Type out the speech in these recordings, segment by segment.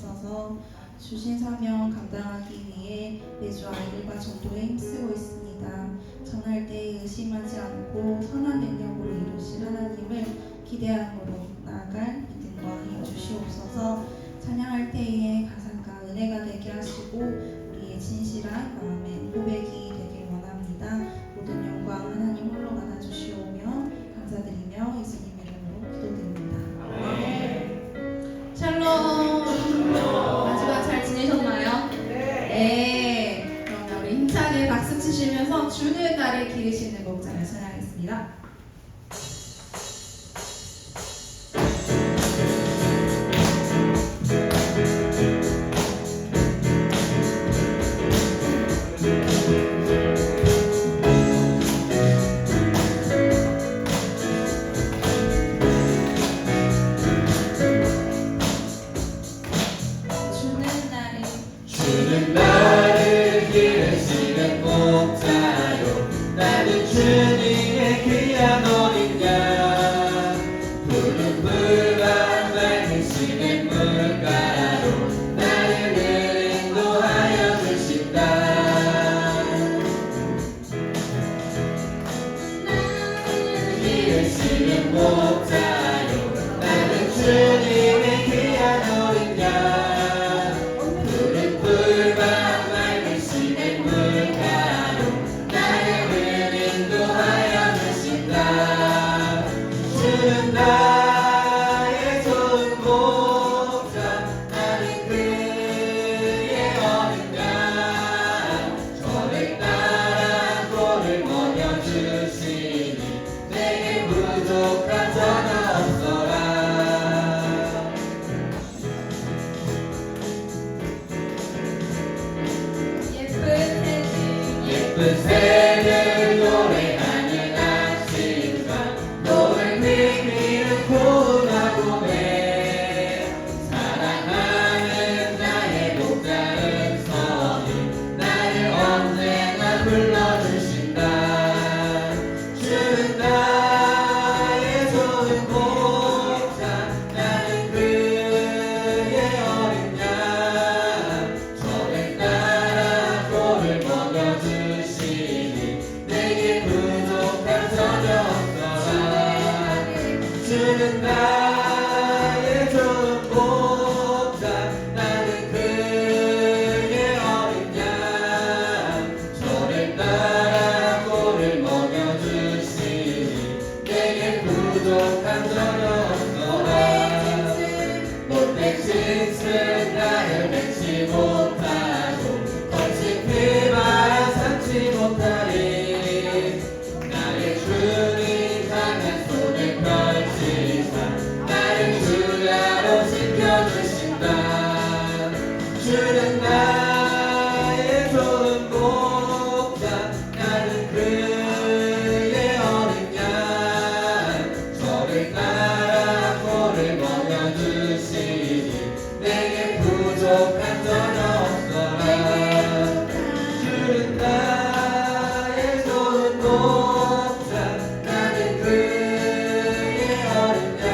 주시옵소서. 주신 사명 감당하기 위해 매주 아이들과 전도에 힘쓰고 있습니다. 전할 때 의심하지 않고 선한 능력으로 이루실 하나님을 기대함으로 나아갈 믿음과 힘 주시옵소서. 찬양할 때에 가사가 은혜가 되게 하시고 우리의 진실한 마음의 고백이 되길 원합니다. 모든 영광 하나님 홀로 받아주시오며 감사드리며 예수님 이름으로 기도드립니다. 아멘. 샬롬. 마지막 잘 지내셨나요? 네. 그러면 우리 힘차게 박수 치시면서 주는 나를 기르시는 목장을 찬양하겠습니다. 주는 나를 기르시는 목자요 나는 주님의 귀한 어린 양 푸른 물과 맑으시는 물가로 나를 인도하여 주신다. 기르시는 목자요 나는 주님의 귀한 어린 양 나의 좋은 목자 나는 그의 어린 양 저를 따라 꼴을 먹여주시니 내게 부족한 전혀 없어라. 예쁜 새를 노래하는 아침과 노을 비비는 고운하고 매 사랑하는 나의 목자는 성이 나를 언제나 불러주신다. 주는 나의 좋은 목자 나는 그의 어린 양 저를 따라 꼴을 먹여주시니 내게 부족한 전혀 없어라. 주는 나의 좋은 목자 나는 그의 어린 양 저를 따라 꼴을 먹여주시니 내게 부족한 전혀 없어라. 못된 짓은 나를 맺지 못하고 거친 피만 삼지 못하리. 나의 주님 강한 손을 펼치사 나를 주야로 지켜주신다. 주는 나의 좋은 목자 나는 그의 어린 양 저를 따라 꼴을 먹여주시니 내게 부족한 전혀 없어라. 주는 나의 좋은 목자 나는 그의 어린 양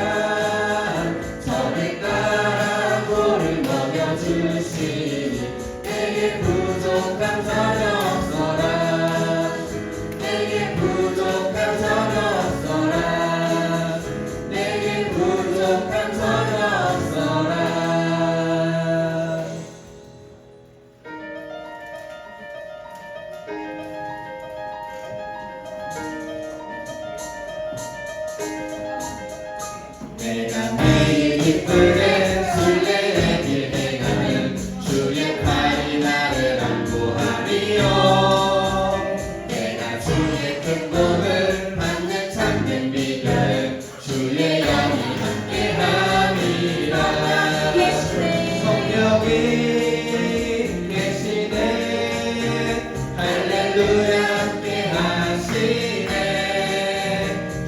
저를 따라 꼴을 먹여주시니 내게 부족한 전혀 없어라. 내게 부족한 전혀 없어라. 내게 부족한 전혀 없어라. 내가 매일 기쁘게 순례의 길 행하는 주의 팔이 나를 안보하리요. 내가 주의 큰 복을 받는 참된 비결은 주의 영이 함께함이라. 성령이 계시네 할렐루야 함께하시네.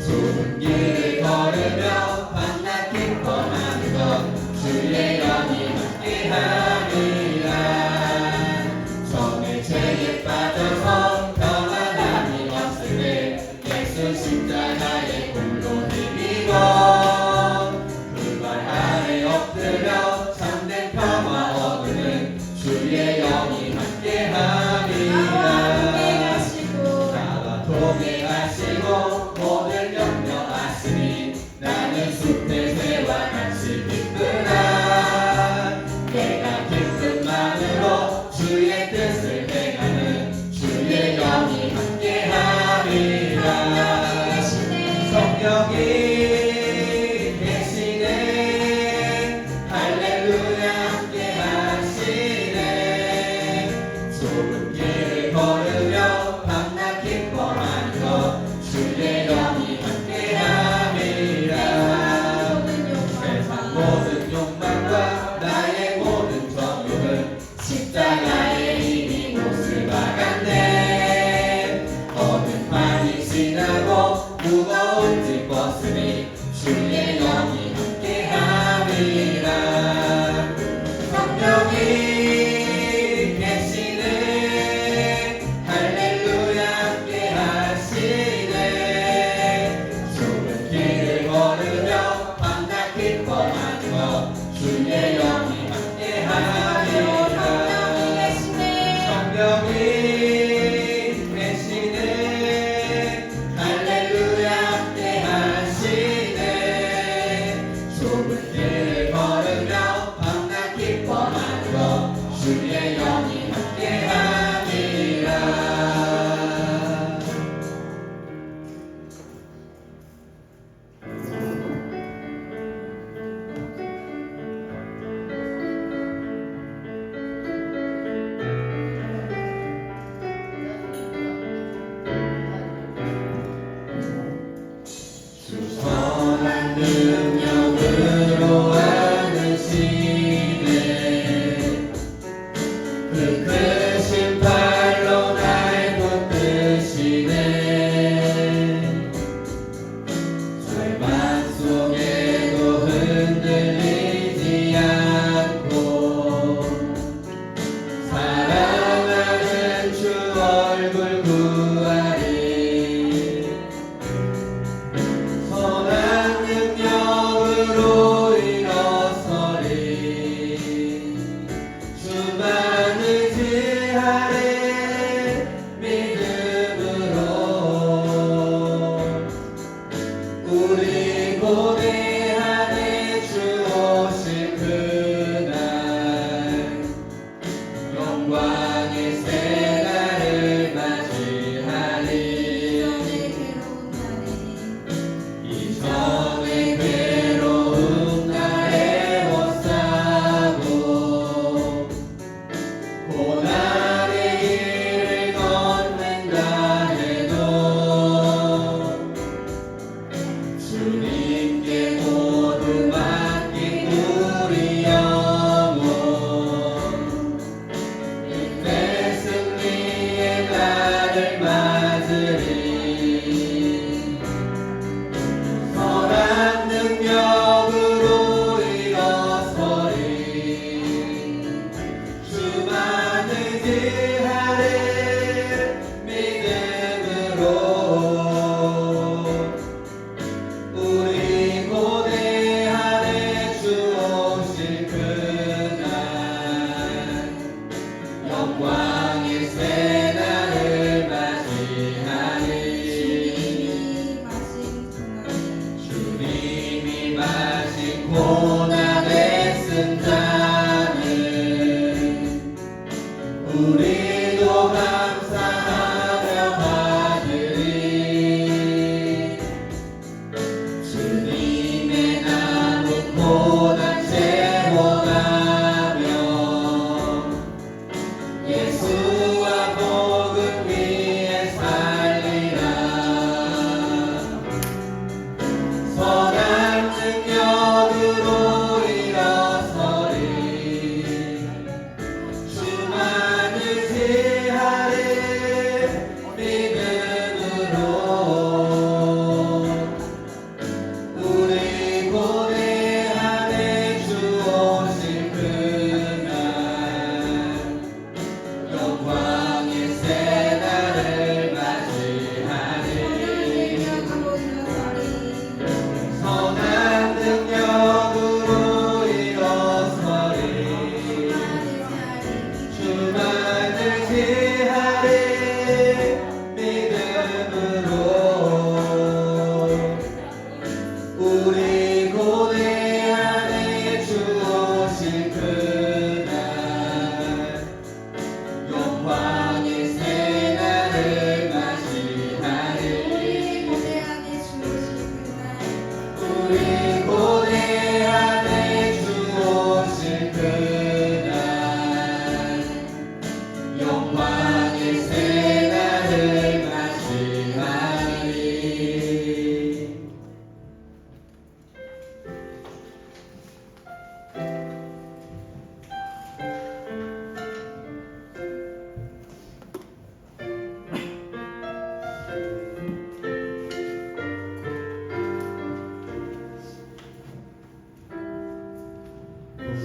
좋은 길을 걸으며 기뻐하는 것 주의 영이 함께함이라. 전에 죄에 빠져서 평안함이 없을 때 예수 십자가의 공로 힘입어 그 발 아래 엎드려 참된 평화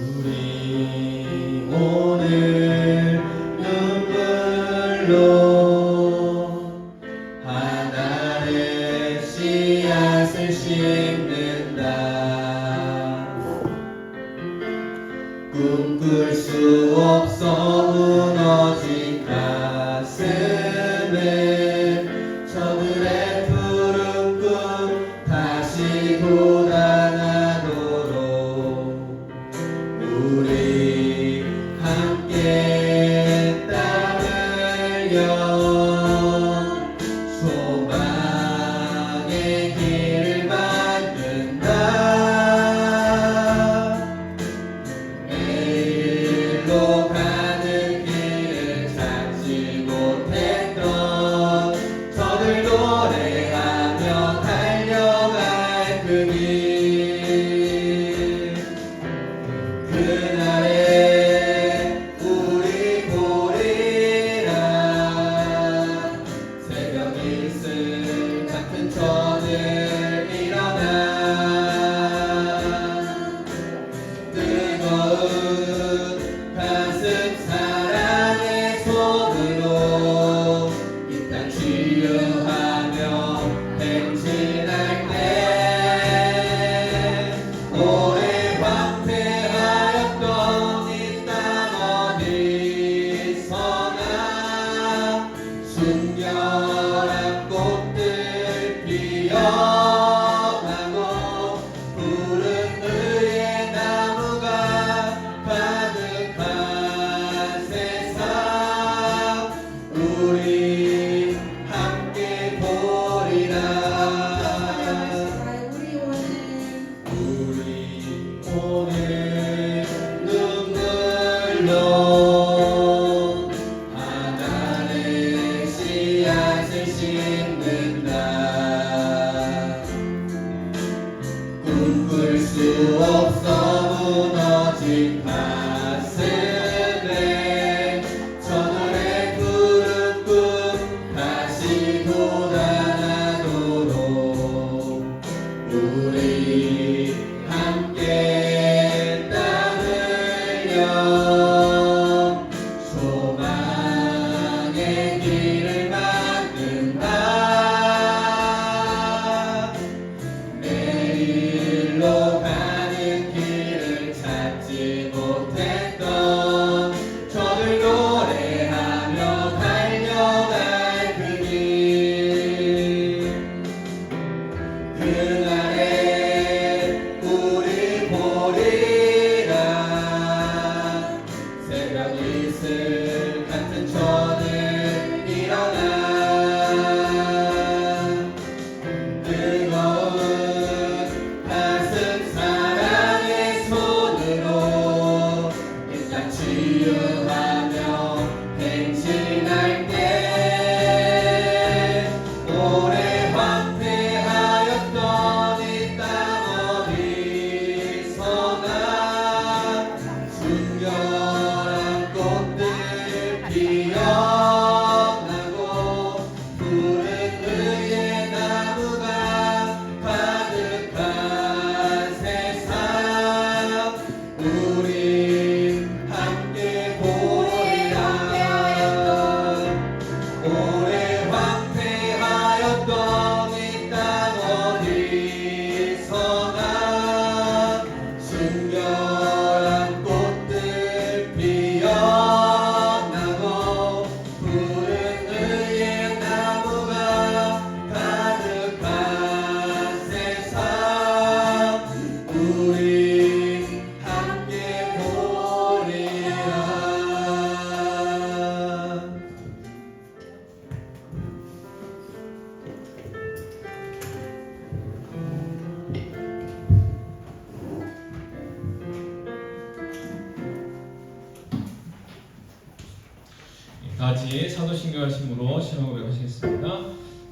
우리 오늘 눈물로 하나의 씨앗을 심는다. 꿈꿀 수 없어 무너진 가슴에 저들의 푸른 꿈 다시 돋아나도록 우리 함께 땀 흘려 소망의 길을 만든다. 내일로 가는 길을 찾지 못했던 저들 노래하며 달려갈 그 길. 그날에 우리 보리라 새벽 이슬 같은 저들 일어나 뜨거운 가슴 사랑의 손으로 이 땅 치유하며 행진할 때 오래 황폐하였던 이 땅 어디서나 순결한 꽃들 피어나고 푸른 의의 나무가 가득한 세상 우리 함께 보리라. 우리 오늘 눈물로 하나의 씨앗을 심는다. 꿈꿀 수 없어 무너진 가슴에 저들의 푸른 꿈 다시 돋아나도록 우리 함께 땀 흘려 소망의 길을 만든다. 내일로 가는 길을 찾지 못했던 저들 노래하며 달려갈 그 길. 그날에 우리 보리라 새벽 이슬 같은 저들 일어나 뜨거운 가슴 사랑의 손으로 이 땅 치유하며 행진할 때 오래 황폐하였던 이 땅 어디서나 순결한 꽃들 피어나고 푸른 의의 나무가 가득한 세상 우리 함께 보리라. 오래 황폐하였던 이 땅 어디서나 순결한 꽃들 피어나고 푸른 의의 나무가 가득한 세상 우리 함께 보리라. 다같이 사도신경 하심으로 신앙 고백하시겠습니다.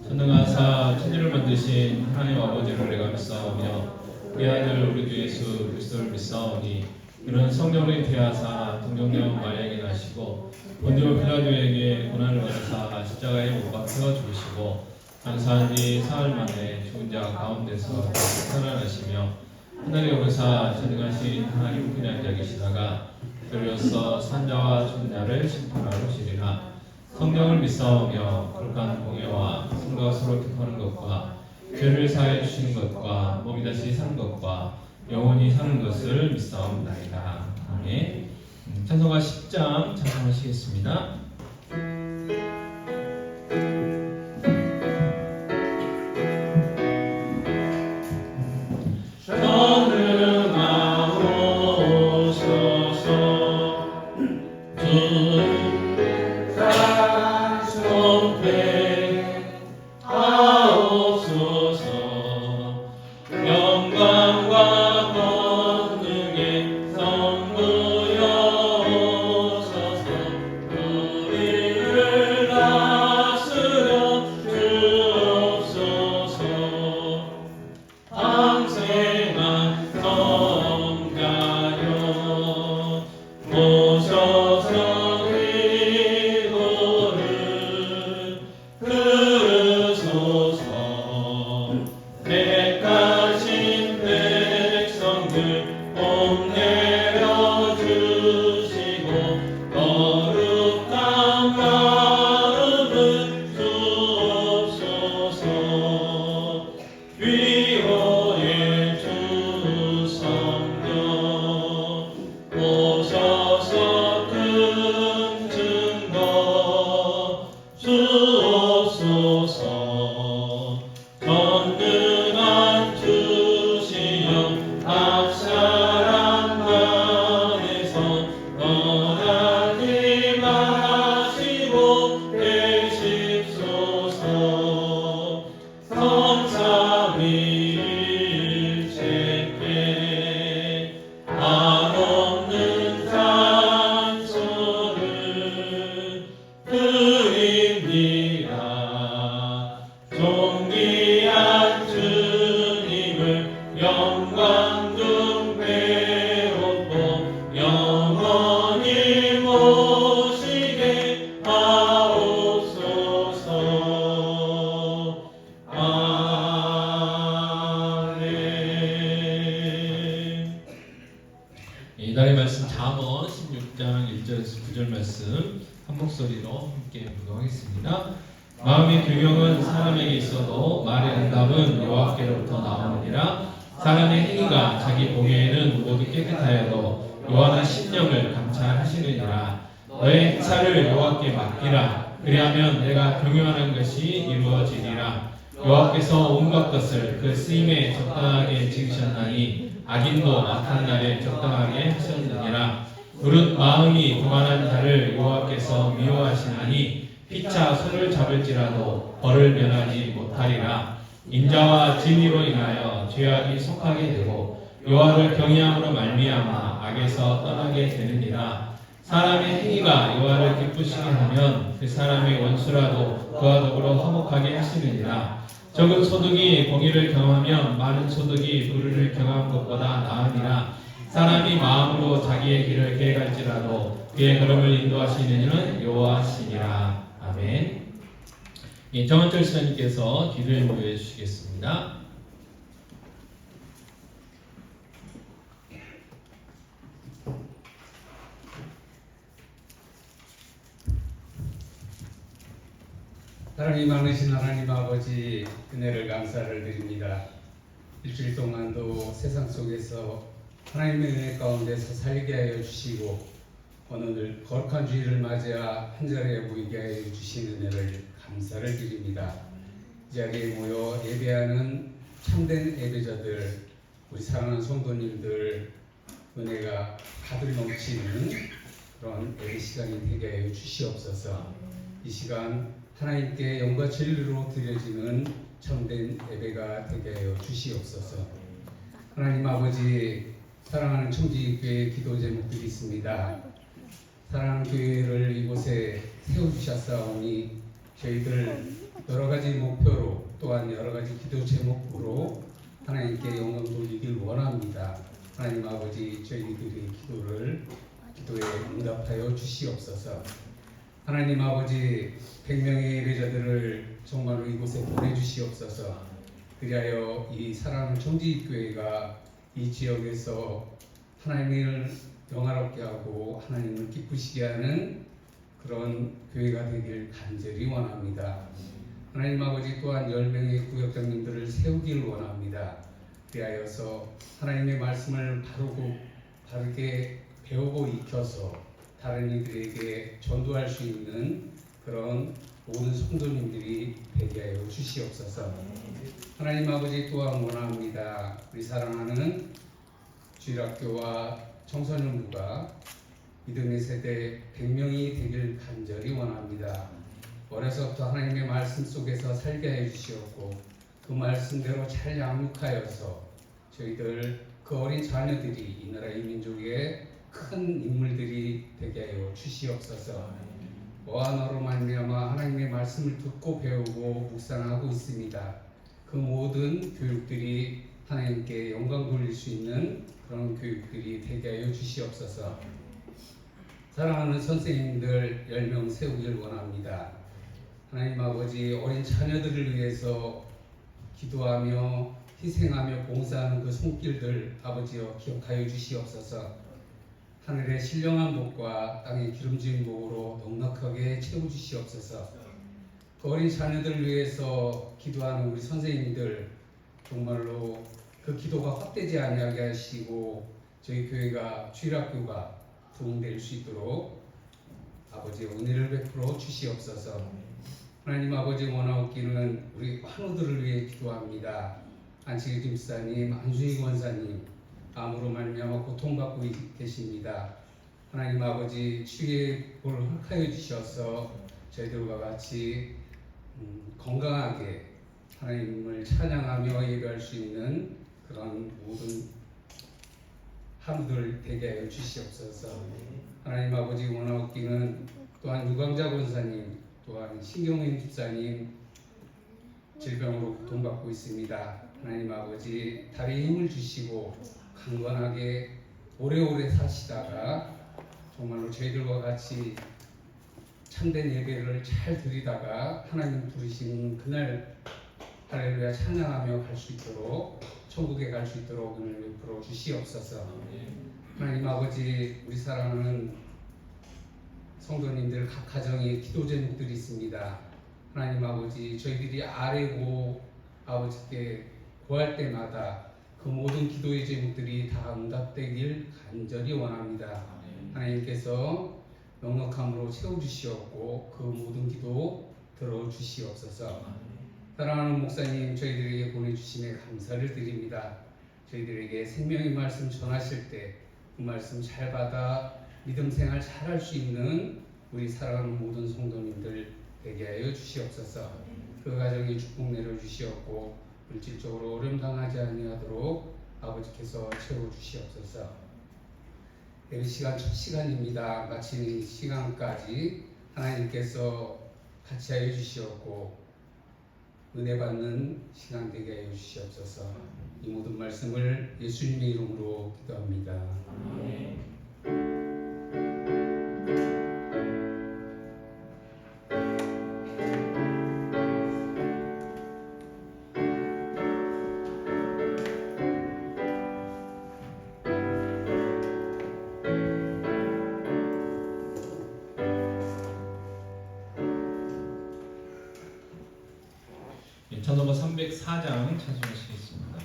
전능하사 천지를 만드신 하나님 아버지를 내가 믿사오며 그 아들 우리 주 예수 그리스도를 믿사오니 이는 성령을 대하사 동정녀 마리아에게 나시고 본디오 필라도에게 고난을 받으사 십자가에 못 박혀 죽으시고 장사한 지 사흘 만에 죽은 자 가운데서 살아나시며 하늘에 오르사 전능하신 하나님 그냥 자기시다가 들려서 산자와 존자를 심판하러 오시리라. 성령을 믿사오며 거룩한 공예와 성도가 서로 교통하는 것과 죄를 사하여 주시는 것과 몸이 다시 사는 것과 영원히 사는 것을 믿사옵나이다. 아멘. 찬송가 10장 찬송하시겠습니다. 이달의 말씀 잠언 16장 1절에서 9절 말씀 한 목소리로 함께 교독하겠습니다. 마음의 교경은 사람에게 있어도 말의 응답은 여호와께로부터 나오느니라. 사람의 행위가 자기 보기에는 모두 깨끗하여도 여호와는 심령을 감찰하시느니라. 너의 행사를 여호와께 맡기라. 그리하면 내가 경영하는 것이 이루어지리라. 여호와께서 온갖 것을 그 쓰임에 적당하게 지으셨나니 악인도 악한 날에 적당하게 하셨느니라. 무릇 마음이 교만한 자를 여호와께서 미워하시나니 피차 손을 잡을지라도 벌을 면하지 못하리라. 인자와 진리로 인하여 죄악이 속하게 되고 여호와를 경외함으로 말미암아 악에서 떠나게 되느니라. 사람의 행위가 여호와를 기쁘시게 하면 그 사람의 원수라도 그와 더불어 화목하게 하시느니라. 적은 소득이 공의를 경하면 많은 소득이 불의를 경한 것보다 나으니라. 사람이 마음으로 자기의 길을 계획할지라도 그의 걸음을 인도하시는 이는 여호와시니라. 아멘. 정원철 시장님께서 기도에 인도해 주시겠습니다. 사랑이 많으신 하나님 아버지, 은혜를 감사를 드립니다. 일주일 동안도 세상 속에서 하나님의 은혜 가운데서 살게 하여 주시고 오늘 거룩한 주일을 맞아 한 자리에 모이게 하여 주신 은혜를 감사를 드립니다. 이 자리에 모여 예배하는 참된 예배자들, 우리 사랑하는 성도님들 은혜가 가득 넘치는 그런 예배 시간이 되게 하여 주시옵소서. 이 시간 하나님께 영과 진리로 드려지는 참된 예배가 되게 하여 주시옵소서. 하나님 아버지, 사랑하는 청지교회 기도 제목들이 있습니다. 사랑하는 교회를 이곳에 세워주셨사오니 저희들 여러 가지 목표로 또한 여러 가지 기도 제목으로 하나님께 영광 돌리길 원합니다. 하나님 아버지, 저희들의 기도에 응답하여 주시옵소서. 하나님 아버지, 100명의 예배자들을 정말로 이곳에 보내주시옵소서. 그리하여 이 사랑하는 청지교회가 이 지역에서 하나님을 영화롭게 하고 하나님을 기쁘시게 하는 그런 교회가 되길 간절히 원합니다. 하나님 아버지 또한 10명의 구역장님들을 세우기를 원합니다. 그리하여서 하나님의 말씀을 바르게 배우고 익혀서 다른 이들에게 전도할 수 있는 그런 모든 성도님들이 되게 하여 주시옵소서. 하나님 아버지 또한 원합니다. 우리 사랑하는 주일학교와 청소년부가 믿음의 세대 100명이 되길 간절히 원합니다. 어려서부터 하나님의 말씀 속에서 살게 해 주시옵고 그 말씀대로 잘 양육하여서 저희들 그 어린 자녀들이 이 나라 이 민족의 큰 인물들이 되게 하여 주시옵소서. 어안어로 말미암아 하나님의 말씀을 듣고 배우고 묵상하고 있습니다. 그 모든 교육들이 하나님께 영광 돌릴 수 있는 그런 교육들이 되게 하여 주시옵소서. 사랑하는 선생님들 10명 세우길 원합니다. 하나님 아버지 어린 자녀들을 위해서 기도하며 희생하며 봉사하는 그 손길들 아버지여 기억하여 주시옵소서. 하늘의 신령한 복과 땅의 기름진 복으로 넉넉하게 채워주시옵소서. 그 어린 자녀들을 위해서 기도하는 우리 선생님들 정말로 그 기도가 헛되지 아니하게 하시고 저희 교회가 주일학교가 부흥될 수 있도록 아버지 은혜를 베풀어 주시옵소서. 하나님 아버지 원하옵기는 우리 환우들을 위해 기도합니다. 안치기 김사님, 안수희 권사님 암으로 말미암아 고통받고 계십니다. 하나님 아버지 치유의 볼을 허락하여 주셔서 저희들과 같이 건강하게 하나님을 찬양하며 예배할 수 있는 그런 모든 하루들 되게 하여 주시옵소서. 하나님 아버지 원하옵기는 또한 유광자 권사님 또한 신경민 집사님 질병으로 고통받고 있습니다. 하나님 아버지 다리에 힘을 주시고 강건하게 오래오래 사시다가 정말로 저희들과 같이 참된 예배를 잘 드리다가 하나님 부르시는 그날 할렐루야 찬양하며 갈 수 있도록 천국에 갈 수 있도록 은혜를 베풀어 주시옵소서. 하나님 아버지 우리 사랑하는 성도님들 각 가정에 기도 제목들이 있습니다. 하나님 아버지 저희들이 아뢰고 아버지께 구할 때마다 그 모든 기도의 제목들이 다 응답되길 간절히 원합니다. 하나님께서 넉넉함으로 채워주시옵고 그 모든 기도 들어주시옵소서. 사랑하는 목사님 저희들에게 보내주심에 감사를 드립니다. 저희들에게 생명의 말씀 전하실 때 그 말씀 잘 받아 믿음 생활 잘 할 수 있는 우리 사랑하는 모든 성도님들 되게 하여 주시옵소서. 그 가정에 축복 내려주시옵고 물질적으로 어려움 당하지 아니하도록 아버지께서 채워주시옵소서. 내일 시간 첫 시간입니다. 마치는 시간까지 하나님께서 같이 하여 주시옵고 은혜 받는 시간 되게 하여 주시옵소서. 이 모든 말씀을 예수님의 이름으로 기도합니다. 전넘버 304장 찬송하시겠습니다.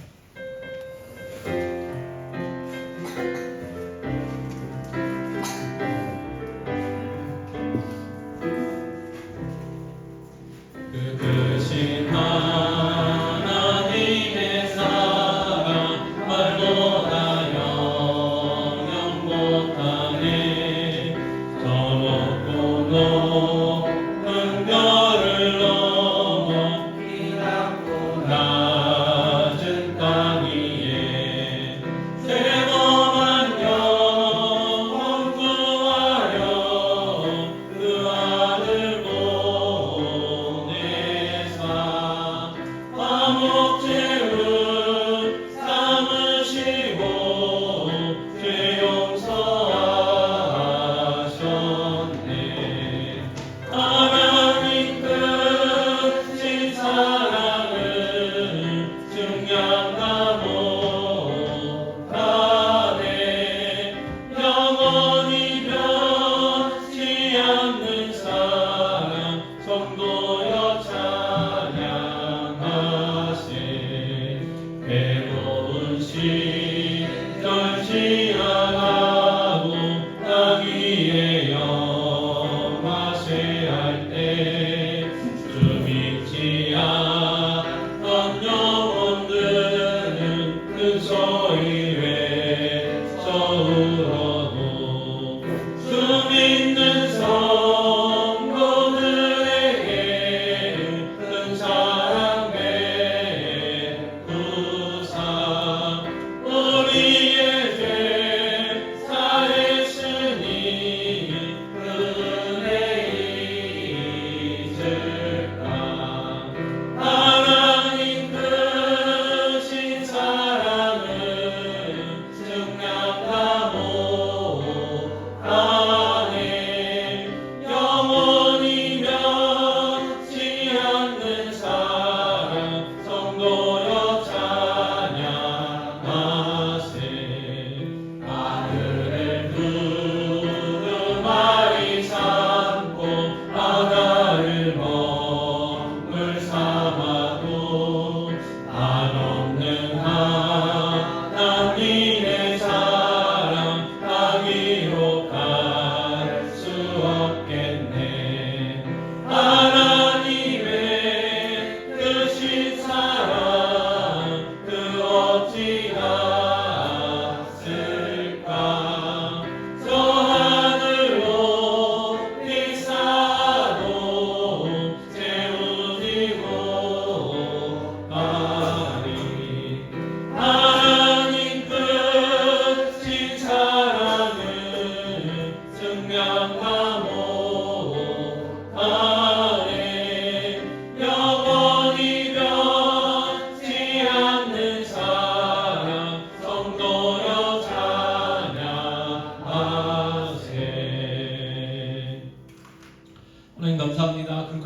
그신 하나님의 사랑 말보다 영영 못하네. 저 높고 높은 별을 넘어 낮은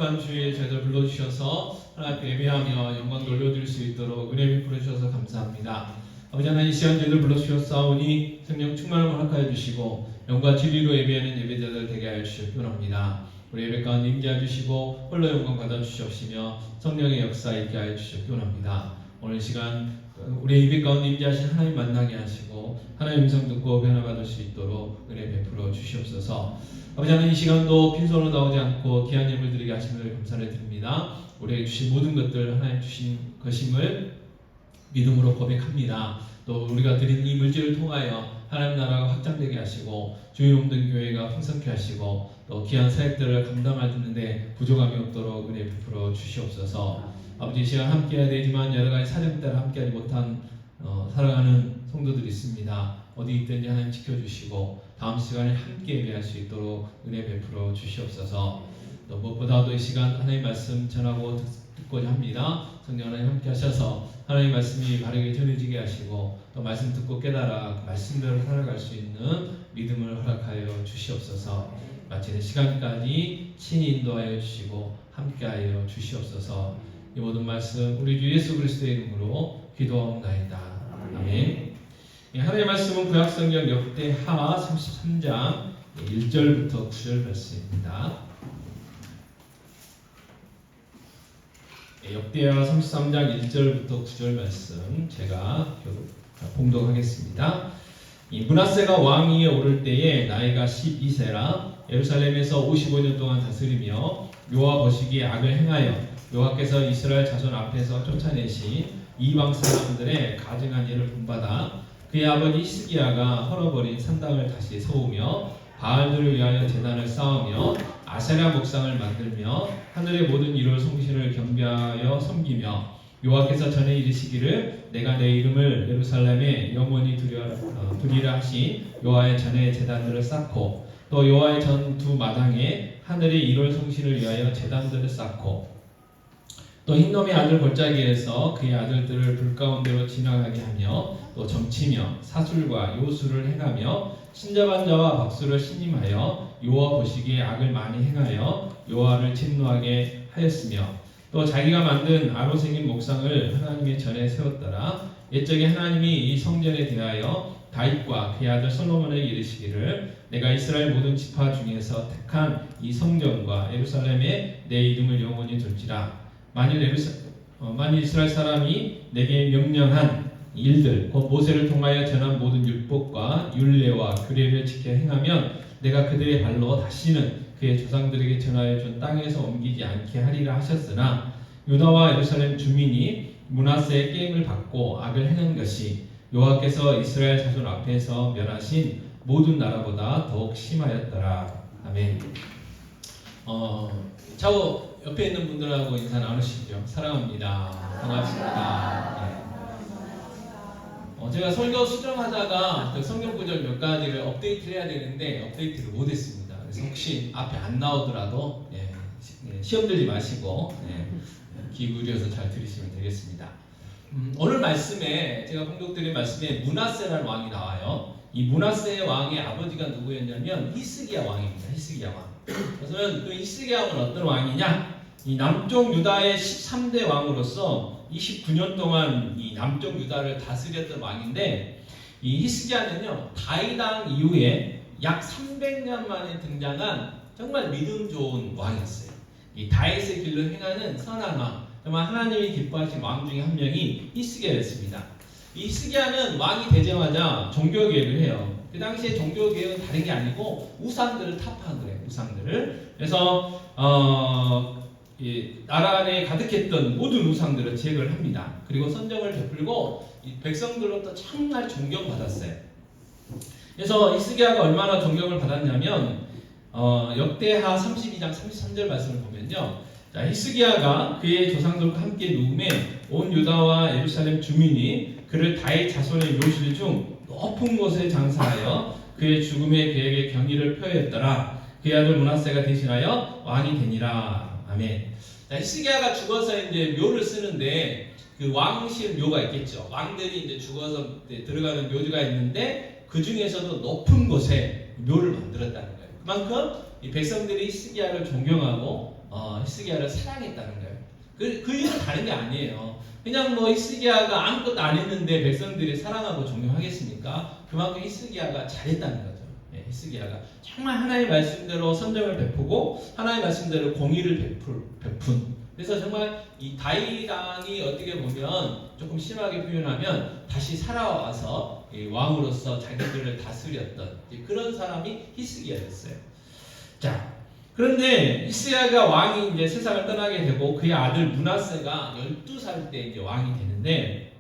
특별한 주의에 저희들 불러주셔서 하나님 앞에 예배하며 영광 돌려드릴 수 있도록 은혜 베풀어 주셔서 감사합니다. 아버지 하나님, 이 시간 저희들 불러주셨사오니 성령 충만을 허락하여 주시고 영과 진리로 예배하는 예배자들 되게 하여 주시기 원합니다. 우리 예배 가운데 임재해 주시고 홀로 영광 받아 주시옵시며 성령의 역사 있게 하여 주시기 원합니다. 오늘 시간 우리 예배 가운데 임재하신 하나님 만나게 하시고 하나님 음성 듣고 변화받을 수 있도록 은혜 베풀어 주시옵소서. 아버지 하나님, 이 시간도 빈손으로 나오지 않고 귀한 예물 드리게 하심을 감사를 드립니다. 우리에게 주신 모든 것들 하나님 주신 것임을 믿음으로 고백합니다. 또 우리가 드린 이 물질을 통하여 하나님 나라가 확장되게 하시고 주의 몸된 교회가 풍성케 하시고 또 귀한 사역들을 감당하는데 부족함이 없도록 은혜 베풀어 주시옵소서. 아버지, 이 시간 함께해야 되지만 여러 가지 사정 따라 함께하지 못한 살아가는 성도들이 있습니다. 어디 있든지 하나님 지켜주시고 다음 시간에 함께 예배할 수 있도록 은혜 베풀어 주시옵소서. 또 무엇보다도 이 시간 하나님 말씀 전하고 듣고자 합니다. 성령 하나님 함께 하셔서 하나님 말씀이 바르게 전해지게 하시고 또 말씀 듣고 깨달아 그 말씀대로 살아갈 수 있는 믿음을 허락하여 주시옵소서. 마치는 시간까지 친히 인도하여 주시고 함께하여 주시옵소서. 이 모든 말씀 우리 주 예수 그리스도의 이름으로 기도하옵나이다. 아멘. 하나님의 말씀은 구약성경 역대하 33장 1절부터 9절 말씀입니다. 역대하 33장 1절부터 9절 말씀 제가 봉독하겠습니다. 이 므낫세가 왕위에 오를 때에 나이가 12세라 예루살렘에서 55년 동안 다스리며 여호와 보시기에 악을 행하여 여호와께서 이스라엘 자손 앞에서 쫓아내신 이방 사람들의 가증한 예를 본받아 그의 아버지 히스기야가 헐어버린 산당을 다시 세우며 바알들을 위하여 제단을 쌓으며 아세라 목상을 만들며 하늘의 모든 이를 송신을 경배하여 섬기며 여호와께서 전에 이르시기를 내가 내 이름을 예루살렘에 영원히 두리라 하신 여호와의 전에 제단들을 쌓고 또 여호와의 전 두 마당에 하늘의 이를 송신을 위하여 제단들을 쌓고 또 흰놈의 아들 골짜기에서 그의 아들들을 불 가운데로 지나가게 하며 또 점치며 사술과 요술을 행하며 신접한 자와 박수를 신임하여 여호와 보시기에 악을 많이 행하여 여호와를 진노하게 하였으며 또 자기가 만든 아로 생긴 목상을 하나님의 전에 세웠더라. 옛적에 하나님이 이 성전에 대하여 다윗과 그의 아들 솔로몬에게 이르시기를 내가 이스라엘 모든 지파 중에서 택한 이 성전과 예루살렘에 내 이름을 영원히 둘지라. 만일 이스라엘 사람이 내게 명령한 일들 곧 모세를 통하여 전한 모든 율법과 율례와 규례를 지켜 행하면 내가 그들의 발로 다시는 그의 조상들에게 전하여 준 땅에서 옮기지 않게 하리라 하셨으나 유다와 예루살렘 주민이 므낫세의 게임을 받고 악을 행한 것이 여호와께서 이스라엘 자손 앞에서 멸하신 모든 나라보다 더욱 심하였더라. 아멘. 좌우 옆에 있는 분들하고 인사 나누시죠. 사랑합니다. 반갑습니다. 네. 제가 설교 수정하다가 그 성경 구절 몇 가지를 업데이트를 해야 되는데 업데이트를 못했습니다. 그래서 혹시 앞에 안 나오더라도 시험 들지 마시고 귀 기울여서 잘 들으시면 되겠습니다. 오늘 말씀에 제가 봉독드린 말씀에 므낫세라는 왕이 나와요. 이 므낫세의 왕의 아버지가 누구였냐면 히스기야 왕입니다. 히스기야 왕. 그래서 그 히스기야 왕은 어떤 왕이냐? 이 남쪽 유다의 13대 왕으로서 29년 동안 이 남쪽 유다를 다스렸던 왕인데 이 히스기야는요 다윗 왕 이후에 약 300년 만에 등장한 정말 믿음 좋은 왕이었어요. 이 다윗의 길로 행하는 선한 왕, 정말 하나님이 기뻐하신 왕 중에 한 명이 히스기야였습니다. 이 히스기야는 왕이 되자마자 종교개혁을 해요. 그 당시에 종교개혁은 다른 게 아니고 우상들을 타파한 거예요. 우상들을. 그래서 이 나라 안에 가득했던 모든 우상들을 제거를 합니다. 그리고 선정을 베풀고 이 백성들로부터 정말 존경받았어요. 그래서 히스기야가 얼마나 존경을 받았냐면 역대하 32장 33절 말씀을 보면요. 자, 히스기야가 그의 조상들과 함께 누움에 온 유다와 예루살렘 주민이 그를 다윗 자손의 묘실 중 높은 곳에 장사하여 그의 죽음의 계획에 경의를 표했더라. 그의 아들 므낫세가 대신하여 왕이 되니라. 아멘. 자, 히스기야가 죽어서 이제 묘를 쓰는데 그 왕실 묘가 있겠죠. 왕들이 이제 죽어서 들어가는 묘지가 있는데 그 중에서도 높은 곳에 묘를 만들었다는 거예요. 그만큼 이 백성들이 히스기야를 존경하고 히스기야를 사랑했다는 거예요. 그 이유는 다른 게 아니에요. 그냥 뭐 히스기야가 아무것도 안 했는데 백성들이 사랑하고 존경하겠습니까? 그만큼 히스기야가 잘했다는 거죠. 예, 히스기야가 정말 하나님의 말씀대로 선정을 베푸고 하나님의 말씀대로 공의를 베푼. 그래서 정말 이 다윗 왕이 어떻게 보면 조금 심하게 표현하면 다시 살아와서 왕으로서 자기들을 다스렸던 그런 사람이 히스기야였어요. 자, 그런데 히스기야가 왕이 이제 세상을 떠나게 되고 그의 아들 므낫세가 12살 때 이제 왕이 되는데,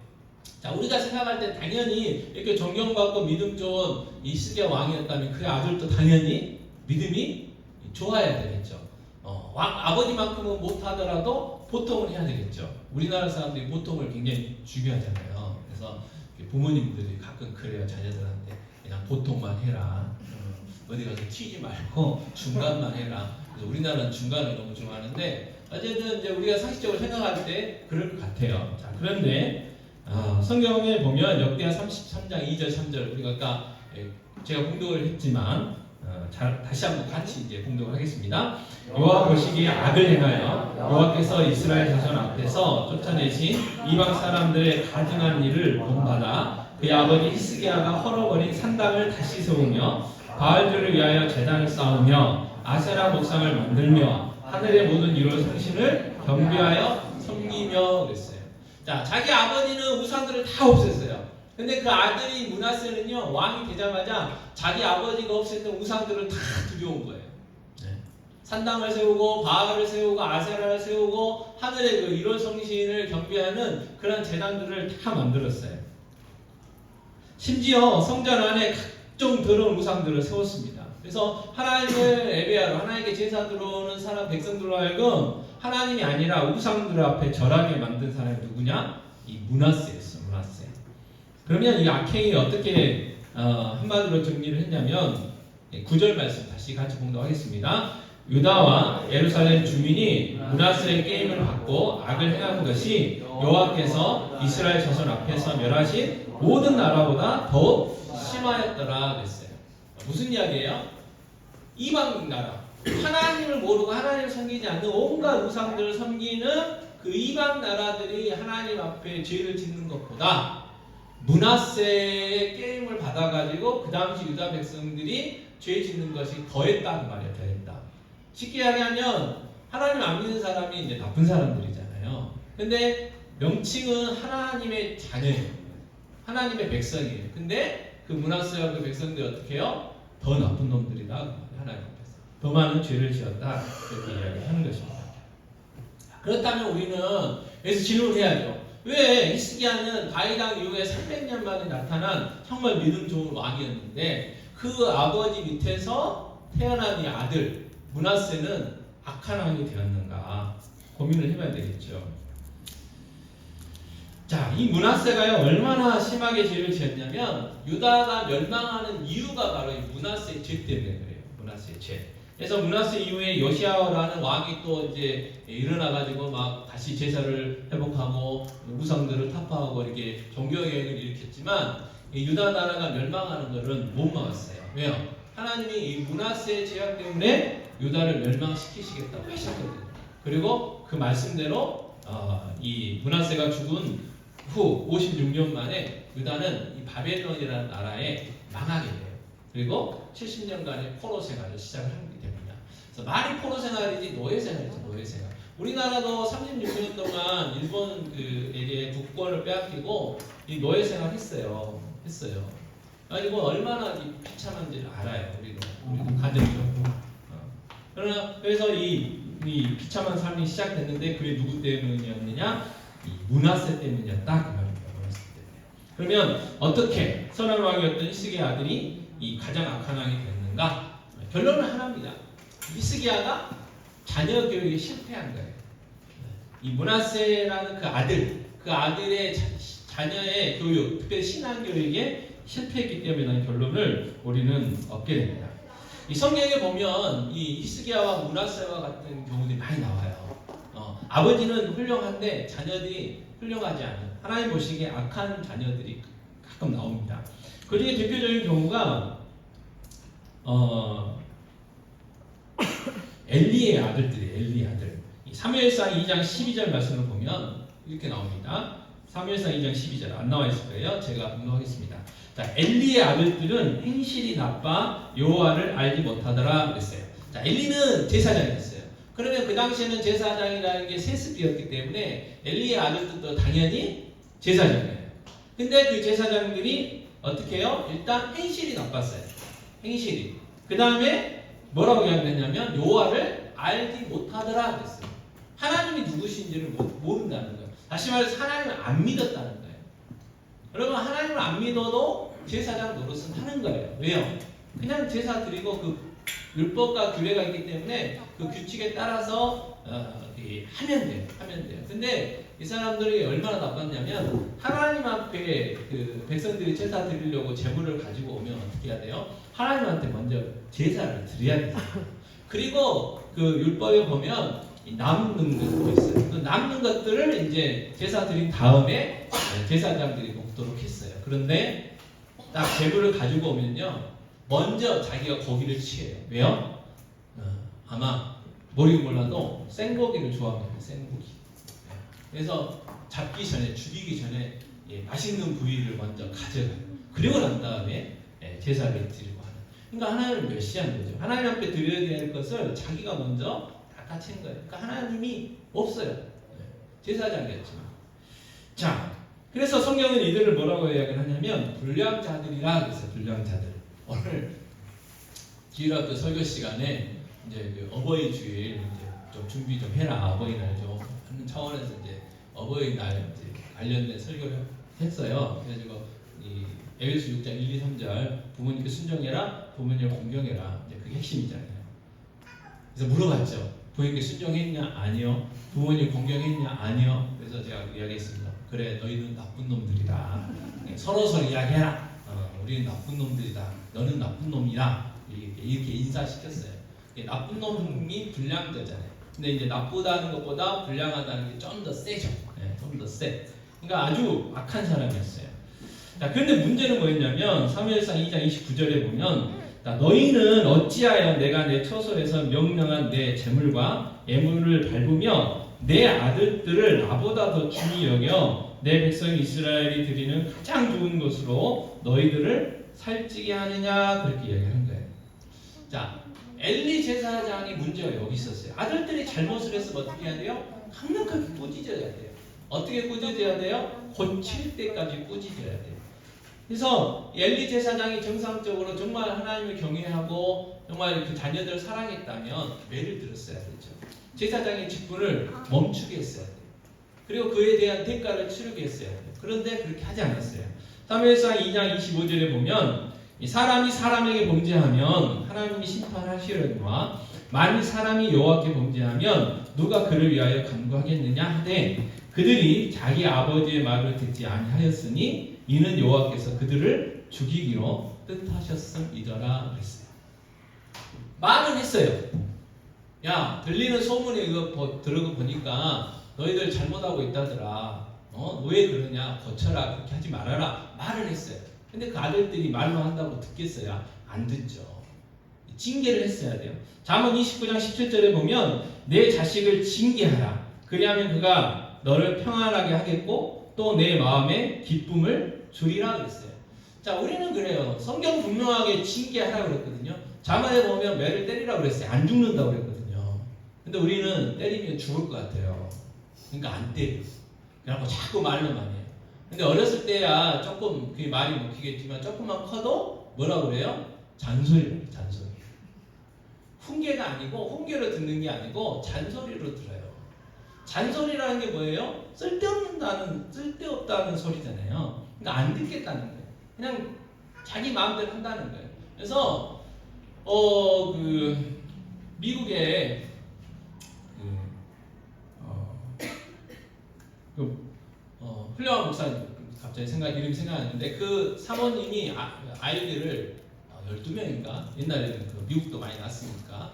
자, 우리가 생각할 때 당연히 이렇게 존경받고 믿음 좋은 히스기야 왕이었다면 그의 아들도 당연히 믿음이 좋아야 되겠죠. 아버지만큼은 못하더라도 보통은 해야 되겠죠. 우리나라 사람들이 보통을 굉장히 중요하잖아요. 그래서 부모님들이 가끔 그래요. 자녀들한테 그냥 보통만 해라. 어디 가서 튀지 말고 중간만 해라. 그래서 우리나라는 중간을 너무 좋아하는데 어쨌든 이제 우리가 상식적으로 생각할 때 그럴 것 같아요. 자, 그런데 성경에 보면 역대하 33장 2절 3절 우리가 아까 제가 봉독을 했지만 다시 한번 같이 이제 봉독을 하겠습니다. 여호와 보시기에 악을 행하여 여호와께서 이스라엘 자손 앞에서 쫓아내신 이방 사람들의 가증한 일을 본받아 그의 아버지 히스기야가 헐어버린 산당을 다시 세우며 바알들을 위하여 제단을 쌓으며 아세라 목상을 만들며 하늘의 모든 이로운 성신을 경배하여 섬기며 그랬어요. 자, 자기 아버지는 우상들을 다 없앴어요. 근데 그 아들이 므낫세는요, 왕이 되자마자 자기 아버지가 없앴던 우상들을 다 들여온 거예요. 네. 산당을 세우고 바알을 세우고 아세라를 세우고 하늘의 그 이로운 성신을 경배하는 그런 제단들을 다 만들었어요. 심지어 성전 안에 각종 더러운 우상들을 세웠습니다. 그래서 하나님을 예배하러 하나님께 제사 들어오는 사람 백성들로 하여금 하나님이 아니라 우상들 앞에 절하게 만든 사람이 누구냐? 이 므낫세였어. 므낫세. 그러면 이 악행이 어떻게 한마디로 정리를 했냐면 9절 말씀 다시 같이 봉독하겠습니다. 유다와 예루살렘 주민이 므낫세의 게임을 받고 악을 행한 것이 여호와께서 이스라엘 자손 앞에서 멸하신 모든 나라보다 더욱 심하였더라 그랬어요. 무슨 이야기예요? 이방 나라, 하나님을 모르고 하나님을 섬기지 않는 온갖 우상들을 섬기는 그 이방 나라들이 하나님 앞에 죄를 짓는 것보다 므낫세의 게임을 받아가지고 그 당시 유다 백성들이 죄 짓는 것이 더했다는 말이에요. 더했다. 쉽게 이야기하면 하나님 안 믿는 사람이 이제 나쁜 사람들이잖아요. 근데 명칭은 하나님의 자녀예요. 하나님의 백성이에요. 근데 그 므낫세와 그 백성들이 어떻게 해요? 더 나쁜 놈들이다. 하나님 앞에서 더 많은 죄를 지었다. 이렇게 이야기하는 것입니다. 그렇다면 우리는 여기서 질문을 해야죠. 왜 히스기야는 다윗 왕 이후에 300년 만에 나타난 정말 믿음 좋은 왕이었는데 그 아버지 밑에서 태어난 이 아들 므낫세는 악한 왕이 되었는가 고민을 해봐야 되겠죠. 자, 이 므낫세가요 얼마나 심하게 죄를 지었냐면 유다가 멸망하는 이유가 바로 이 므낫세의 죄 때문에 그래요. 므낫세의 죄. 그래서 므낫세 이후에 요시아라는 왕이 또 이제 일어나가지고 막 다시 제사를 회복하고 우상들을 타파하고 이렇게 종교개혁을 일으켰지만 이 유다 나라가 멸망하는 것을 못 막았어요. 왜요? 하나님이 이 므낫세의 죄악 때문에 유다를 멸망시키시겠다고 하셨거든요. 그리고 그 말씀대로 이 므낫세가 죽은 후 56년 만에 유다는 이 바벨론이라는 나라에 망하게 돼요. 그리고 70년간의 포로 생활을 시작을 하게 됩니다. 그래서 말이 포로 생활이지 노예 생활이죠. 노예 생활. 우리나라도 36년 동안 일본에게 국권을 빼앗기고 이 노예 생활 했어요. 그리고 얼마나 이 비참한지를 알아요. 우리도 가정적으로. 그러나 그래서 이 비참한 삶이 시작됐는데 그게 누구 때문이었느냐? 이 므낫세 때문이었다 그 말입니다. 므낫세 때문에. 그러면 어떻게 선한 왕이었던 히스기야 아들이 이 가장 악한 왕이 됐는가? 결론은 하나입니다. 히스기야가 자녀 교육에 실패한 거예요. 이 므낫세라는 그 아들의 자녀의 교육, 특별히 신앙 교육에 실패했기 때문에 결론을 우리는 얻게 됩니다. 이 성경에 보면 이 히스기야와 므낫세와 같은 경우들이 많이 나와요. 아버지는 훌륭한데 자녀들이 훌륭하지 않은 하나님 보시기에 악한 자녀들이 가끔 나옵니다. 그 중에 대표적인 경우가 엘리의 아들들이에요. 엘리의 아들. 사무엘상 2장 12절 말씀을 보면 이렇게 나옵니다. 사무엘상 2장 12절 안 나와 있을 거예요. 제가 분노하겠습니다. 자, 엘리의 아들들은 행실이 나빠 여호와를 알지 못하더라 그랬어요. 자, 엘리는 제사장이었어요. 그러면 그 당시에는 제사장이라는 게 세습이었기 때문에 엘리의 아들들도 당연히 제사장이에요. 근데 그 제사장들이 어떻게 해요? 일단 행실이 나빴어요. 행실이. 그 다음에 뭐라고 이야기했냐면 여호와를 알지 못하더라 그랬어요. 하나님이 누구신지를 모른다는 거예요. 다시 말해서 하나님을 안 믿었다는 거예요. 여러분 하나님을 안 믿어도 제사장 노릇은 하는 거예요. 왜요? 그냥 제사 드리고 그 율법과 규례가 있기 때문에 그 규칙에 따라서 하면 돼요. 하면 돼요. 근데 이 사람들이 얼마나 나빴냐면 하나님 앞에 그 백성들이 제사 드리려고 제물을 가지고 오면 어떻게 해야 돼요? 하나님한테 먼저 제사를 드려야 돼요. 그리고 그 율법에 보면 남는 것도 있어요. 그 남는 것들을 이제 제사 드린 다음에 제사장들이 먹도록 했어요. 그런데 딱 제물을 가지고 오면요, 먼저 자기가 고기를 취해요. 왜요? 아마 모르긴 몰라도 생고기를 좋아합니다. 생고기. 그래서 잡기 전에, 죽이기 전에 맛있는 부위를 먼저 가져가요. 그리고 난 다음에 제사를 드리고 하는. 그러니까 하나님을 멸시한 거죠. 하나님 앞에 드려야 될 것을 자기가 먼저 닦아채는 거예요. 그러니까 하나님이 없어요. 제사장이었지만. 자, 그래서 성경은 이들을 뭐라고 이야기를 하냐면 불량자들이라 그랬어요. 불량자들. 오늘 주일학교 설교 시간에 이제 그 어버이 주일 이제 좀 준비 좀 해라. 어버이날 좀 하는 차원에서 이제 어버이날 이제 관련된 설교를 했어요. 그래가지고 이 에베소 6장 1, 2, 3절 부모님께 순종해라, 부모님을 공경해라. 이제 그게 핵심이잖아요. 그래서 물어봤죠. 부모님께 순종했냐? 아니요. 부모님 공경했냐? 아니요. 그래서 제가 이야기했습니다. 그래, 너희는 나쁜 놈들이다. 서로 이야기해라. 우리는 나쁜 놈들이다. 너는 나쁜 놈이다. 이렇게 인사시켰어요. 나쁜 놈이 불량자잖아요. 근데 이제 나쁘다는 것보다 불량하다는 게 좀 더 세죠. 좀 더 세. 그러니까 아주 악한 사람이었어요. 자, 그런데 문제는 뭐였냐면 사무엘상 2장 29절에 보면 너희는 어찌하여 내가 내 처소에서 명령한 내 재물과 예물을 밟으며 내 아들들을 나보다 더 중히 여겨 내 백성 이스라엘이 드리는 가장 좋은 것으로 너희들을 살찌게 하느냐, 그렇게 이야기하는 거예요. 자, 엘리 제사장의 문제가 여기 있었어요. 아들들이 잘못을 했으면 어떻게 해야 돼요? 강력하게 꾸짖어야 돼요. 어떻게 꾸짖어야 돼요? 고칠 때까지 꾸짖어야 돼요. 그래서 엘리 제사장이 정상적으로 정말 하나님을 경외하고 정말 그 자녀들을 사랑했다면 매를 들었어야 되죠. 제사장의 직분을 멈추게 했어야 돼요. 그리고 그에 대한 대가를 치르게 했어야 돼요. 그런데 그렇게 하지 않았어요. 사무엘상 2장 25절에 보면 사람이 사람에게 범죄하면 하나님이 심판하시려니와 만일 사람이 여호와께 범죄하면 누가 그를 위하여 간구하겠느냐 하되 그들이 자기 아버지의 말을 듣지 아니하였으니 이는 여호와께서 그들을 죽이기로 뜻하셨음이더라 그랬어요. 말은 했어요. 야, 들리는 소문에 이거 들어가 보니까 너희들 잘못하고 있다더라. 왜 그러냐? 고쳐라. 그렇게 하지 말아라. 말을 했어요. 근데 그 아들들이 말로 한다고 듣겠어요? 안 듣죠. 징계를 했어야 돼요. 잠언 29장 17절에 보면 내 자식을 징계하라. 그리하면 그가 너를 평안하게 하겠고 또 내 마음에 기쁨을 주리라 그랬어요. 자, 우리는 그래요. 성경 분명하게 징계하라 그랬거든요. 잠언에 보면 매를 때리라 그랬어요. 안 죽는다고 그랬거든요. 근데 우리는 때리면 죽을 것 같아요. 그러니까 안 때려. 그래갖고 자꾸 말로만 해요. 근데 어렸을 때야 조금 그게 말이 먹히겠지만 조금만 커도 뭐라고 그래요? 잔소리를 해요. 잔소리. 훈계가 아니고 훈계로 듣는 게 아니고 잔소리로 들어요. 잔소리라는 게 뭐예요? 쓸데없다는 소리잖아요. 그러니까 안 듣겠다는 거예요. 그냥 자기 마음대로 한다는 거예요. 그래서 미국에 훌륭한 목사님 갑자기 이름이 생각나는데 그 사모님이 아이들을 12명인가 옛날에는 그 미국도 많이 났으니까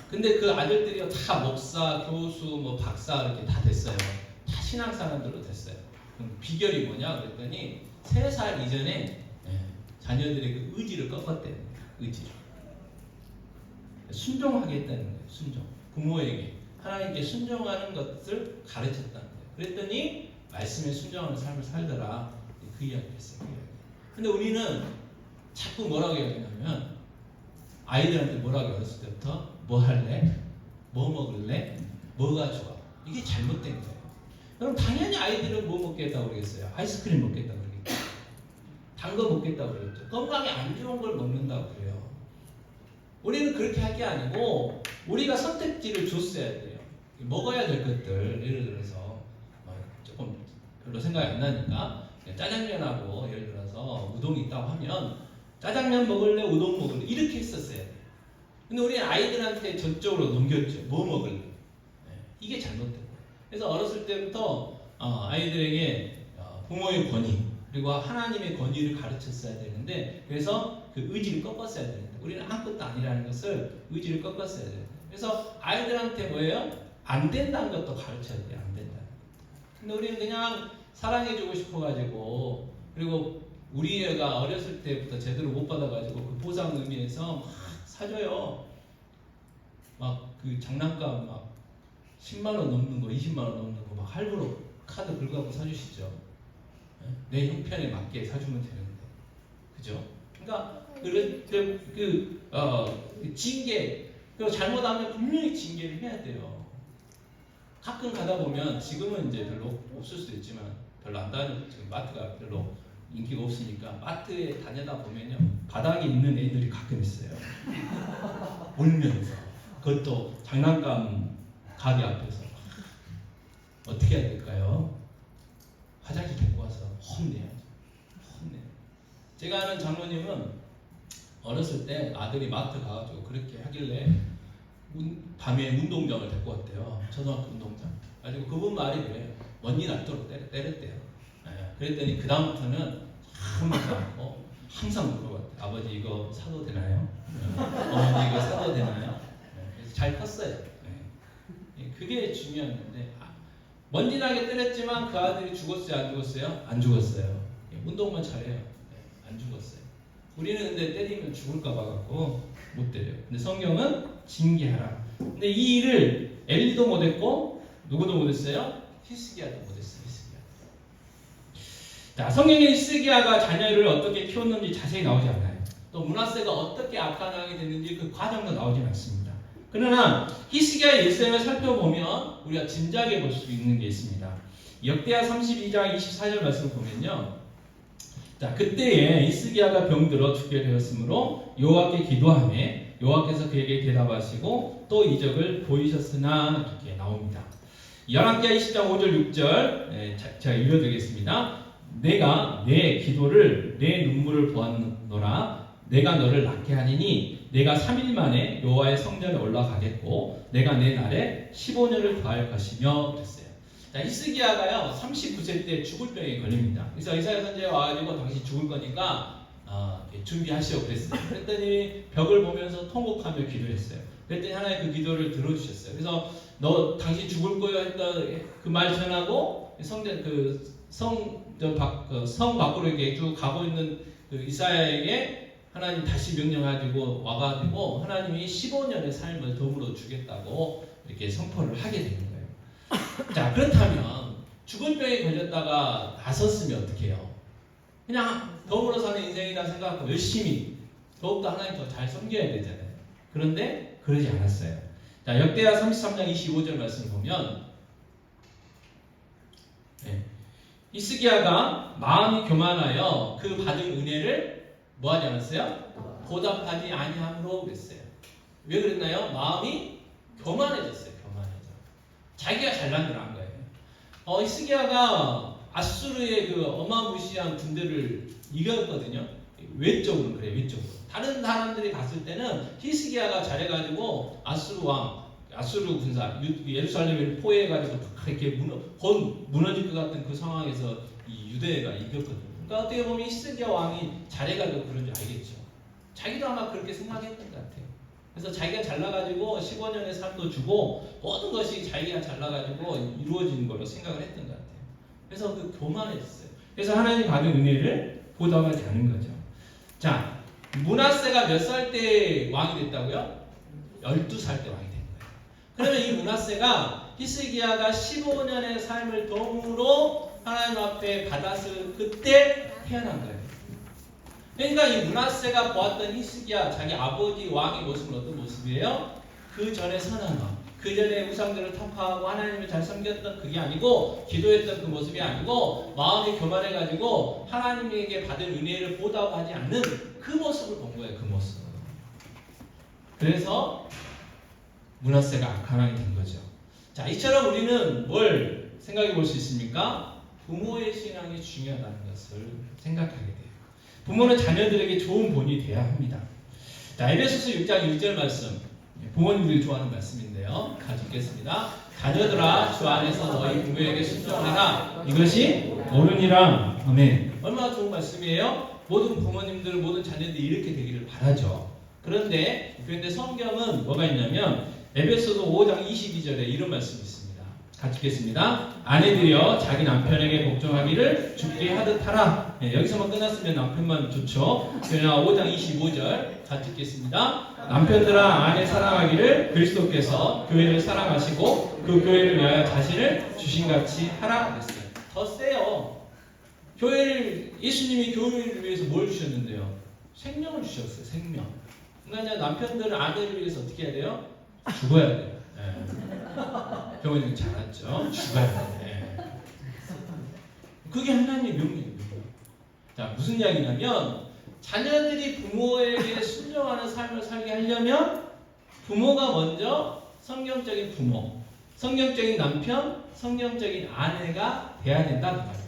근데 그 아들들이 다 목사, 교수, 뭐 박사 이렇게 다 됐어요. 다 신앙 사람들로 됐어요. 그럼 비결이 뭐냐 그랬더니 3살 이전에 자녀들의 그 의지를 꺾었대요. 의지를. 순종하겠다는 거예요. 순종. 부모에게 하나님께 순종하는 것을 가르쳤다는 거예요. 그랬더니 말씀에 순종하는 삶을 살더라. 그 이야기를 했어요. 근데 우리는 자꾸 뭐라고 이야기하냐면 아이들한테 뭐라고 어렸을 때부터 뭐 할래? 뭐 먹을래? 뭐가 좋아? 이게 잘못된 거예요. 그럼 당연히 아이들은 뭐 먹겠다고 그러겠어요? 아이스크림 먹겠다고 그러겠죠. 단 거 먹겠다고 그러겠죠. 건강에 안 좋은 걸 먹는다고 그래요. 우리는 그렇게 할 게 아니고 우리가 선택지를 줬어야 돼요. 먹어야 될 것들, 예를 들어서 조금 별로 생각이 안 나니까 짜장면하고 예를 들어서 우동이 있다고 하면 짜장면 먹을래? 우동 먹을래? 이렇게 했었어야 돼요. 근데 우리 아이들한테 저쪽으로 넘겼죠. 뭐 먹을래? 이게 잘못된 거예요. 그래서 어렸을 때부터 아이들에게 부모의 권위 그리고 하나님의 권위를 가르쳤어야 되는데 그래서 그 의지를 꺾었어야 되는데 우리는 아무것도 아니라는 것을 의지를 꺾었어야 돼요. 그래서 아이들한테 뭐예요? 안 된다는 것도 가르쳐야 돼요. 안 된다. 근데 우리는 그냥 사랑해주고 싶어가지고 그리고 우리 애가 어렸을 때부터 제대로 못 받아가지고 그 보상 의미에서 막 사줘요. 막 그 장난감 막 10만 원 넘는 거, 20만 원 넘는 거 막 할부로 카드 긁어갖고 사주시죠. 내 형편에 맞게 사주면 되는데, 그죠? 그러니까 징계, 그리고 잘못하면 분명히 징계를 해야 돼요. 가끔 가다 보면 지금은 이제 별로 없을 수도 있지만 별로 안 다니고 지금 마트가 별로 인기가 없으니까 마트에 다니다 보면요 바닥에 있는 애들이 가끔 있어요. 울면서 그것도 장난감 가게 앞에서 어떻게 해야 될까요? 화장실 데리고 와서 혼내야죠. 혼내. 제가 아는 장로님은 어렸을 때 아들이 마트 가가지고 그렇게 하길래 밤에 운동장을 데리고 왔대요. 초등학교 운동장. 가지고 그분 말이 그래요. 먼지 날도록 때렸대요. 그랬더니 그 다음부터는 아무것도 않고 항상 물어봤대요. 아버지 이거 사도 되나요? 어머니 이거 사도 되나요? 그래서 잘 컸어요. 그게 중요한 건데 먼지 나게 때렸지만 그 아들이 죽었어요? 안 죽었어요? 안 죽었어요. 운동만 잘해요. 안 죽었어요. 우리는 근데 때리면 죽을까 봐 갖고 못 때려요. 근데 성경은 징계하라. 근데 이 일을 엘리도 못했고 누구도 못했어요? 히스기야도 못했어요. 히스기야. 자, 성경에 히스기야가 자녀를 어떻게 키웠는지 자세히 나오지 않아요. 또 므낫세가 어떻게 악한 왕이 됐는지 그 과정도 나오지 않습니다. 그러나 히스기야의 일생을 살펴보면 우리가 짐작해 볼 수 있는 게 있습니다. 역대하 32장 24절 말씀을 보면요. 자, 그때에 히스기야가 병들어 죽게 되었으므로 여호와께 기도하매 여호와께서 그에게 대답하시고 또 이적을 보이셨으나 이렇게 나옵니다. 열왕기하 20장 5절 6절 제가 읽어드리겠습니다. 내가 내 기도를 내 눈물을 보았노라. 내가 너를 낫게 하리니 내가 3일 만에 여호와의 성전에 올라가겠고 내가 내 날에 15년을 더할 것이며 그랬어요. 자, 히스기야가요 39세 때 죽을 병에 걸립니다. 그래서 이사야 선지자가 와가지고 당신 죽을 거니까 준비하시오 그랬어요. 그랬더니 벽을 보면서 통곡하며 기도했어요. 그랬더니 하나님 그 기도를 들어주셨어요. 그래서 너 당신 죽을 거야 했던 그 말 전하고 성전 성 밖으로 이렇게 쭉 가고 있는 그 이사야에게 하나님 다시 명령하시고 와가지고 하나님이 15년의 삶을 더불어 주겠다고 이렇게 선포를 하게 되는 거예요. 자, 그렇다면 죽은 병에 걸렸다가 나섰으면 어떻게 해요? 그냥 더불어 사는 인생이라 생각하고 열심히 더욱더 하나님 더 잘 섬겨야 되잖아요. 그런데 그러지 않았어요. 자, 역대하 33장 25절 말씀을 보면 히스기야가 마음이 교만하여 그 받은 은혜를 뭐 하지 않았어요? 보답하지 아니함으로 그랬어요. 왜 그랬나요? 마음이 교만해졌어요. 교만해져. 자기가 잘난 줄 안 거예요. 히스기야가 아수르의 그 어마무시한 군대를 이겼거든요. 외적으로 그래요. 외적으로. 다른 사람들이 봤을 때는 히스기야가 잘해가지고 아수르 군사 예루살렘을 포위해가지고 이렇게 무너질 것 같은 그 상황에서 이 유대가 이겼거든요. 그러니까 어떻게 보면 히스기야 왕이 잘해가지고 그런 줄 알겠죠. 자기도 아마 그렇게 생각했던 것 같아요. 그래서 자기가 잘나가지고 15년의 삶도 주고 모든 것이 자기가 잘나가지고 이루어지는 걸로 생각을 했던 것 같아요. 그래서 그 교만했어요. 그래서 하나님 받은 은혜를 보답하지 않은 거죠. 자, 므낫세가 몇 살 때 왕이 됐다고요? 12살 때 왕이 된 거예요. 그러면 이 므낫세가 히스기야가 15년의 삶을 덤으로 하나님 앞에 받았을 그때 태어난 거예요. 그러니까 이 므낫세가 보았던 히스기야 자기 아버지 왕의 모습은 어떤 모습이에요? 그 전에 선한 왕, 그 전에 우상들을 타파하고 하나님을 잘 섬겼던 그게 아니고, 기도했던 그 모습이 아니고, 마음이 교만해가지고 하나님에게 받은 은혜를 보답하지 않는 그 모습을 본 거예요. 그 모습. 그래서 므낫세가 악한 왕이 된 거죠. 자, 이처럼 우리는 뭘 생각해 볼 수 있습니까? 부모의 신앙이 중요하다는 것을 생각하게 돼요. 부모는 자녀들에게 좋은 본이 돼야 합니다. 자, 에베소서 6장 1절 말씀, 부모님들이 좋아하는 말씀인데요. 같이 읽겠습니다. 자녀들아, 주 안에서 너희 부모에게 순종하라. 이것이 옳으니라. 아멘. 얼마나 좋은 말씀이에요? 모든 부모님들, 모든 자녀들이 이렇게 되기를 바라죠. 그런데 성경은 뭐가 있냐면 에베소서 5장 22절에 이런 말씀이 있습니다. 같이 읽겠습니다. 아내들이여 자기 남편에게 복종하기를 주께 하듯 하라. 네, 여기서만 끝났으면 남편만 좋죠. 그러나 5장 25절 같이 읽겠습니다. 남편들아 아내 사랑하기를 그리스도께서 교회를 사랑하시고 그 교회를 위하여 자신을 주신같이 하라 그랬어요. 더 세요. 교회를, 예수님이 교회를 위해서 뭘 주셨는데요? 생명을 주셨어요. 생명. 그러니까 남편들은 아내를 위해서 어떻게 해야 돼요? 죽어야 돼요. 교회는 잘 알죠. 죽어야 돼. 그게 하나님의 명령입니다. 자, 무슨 이야기냐면 자녀들이 부모에게 순종하는 삶을 살게 하려면 부모가 먼저 성경적인 부모, 성경적인 남편, 성경적인 아내가 돼야 된다는 거예요.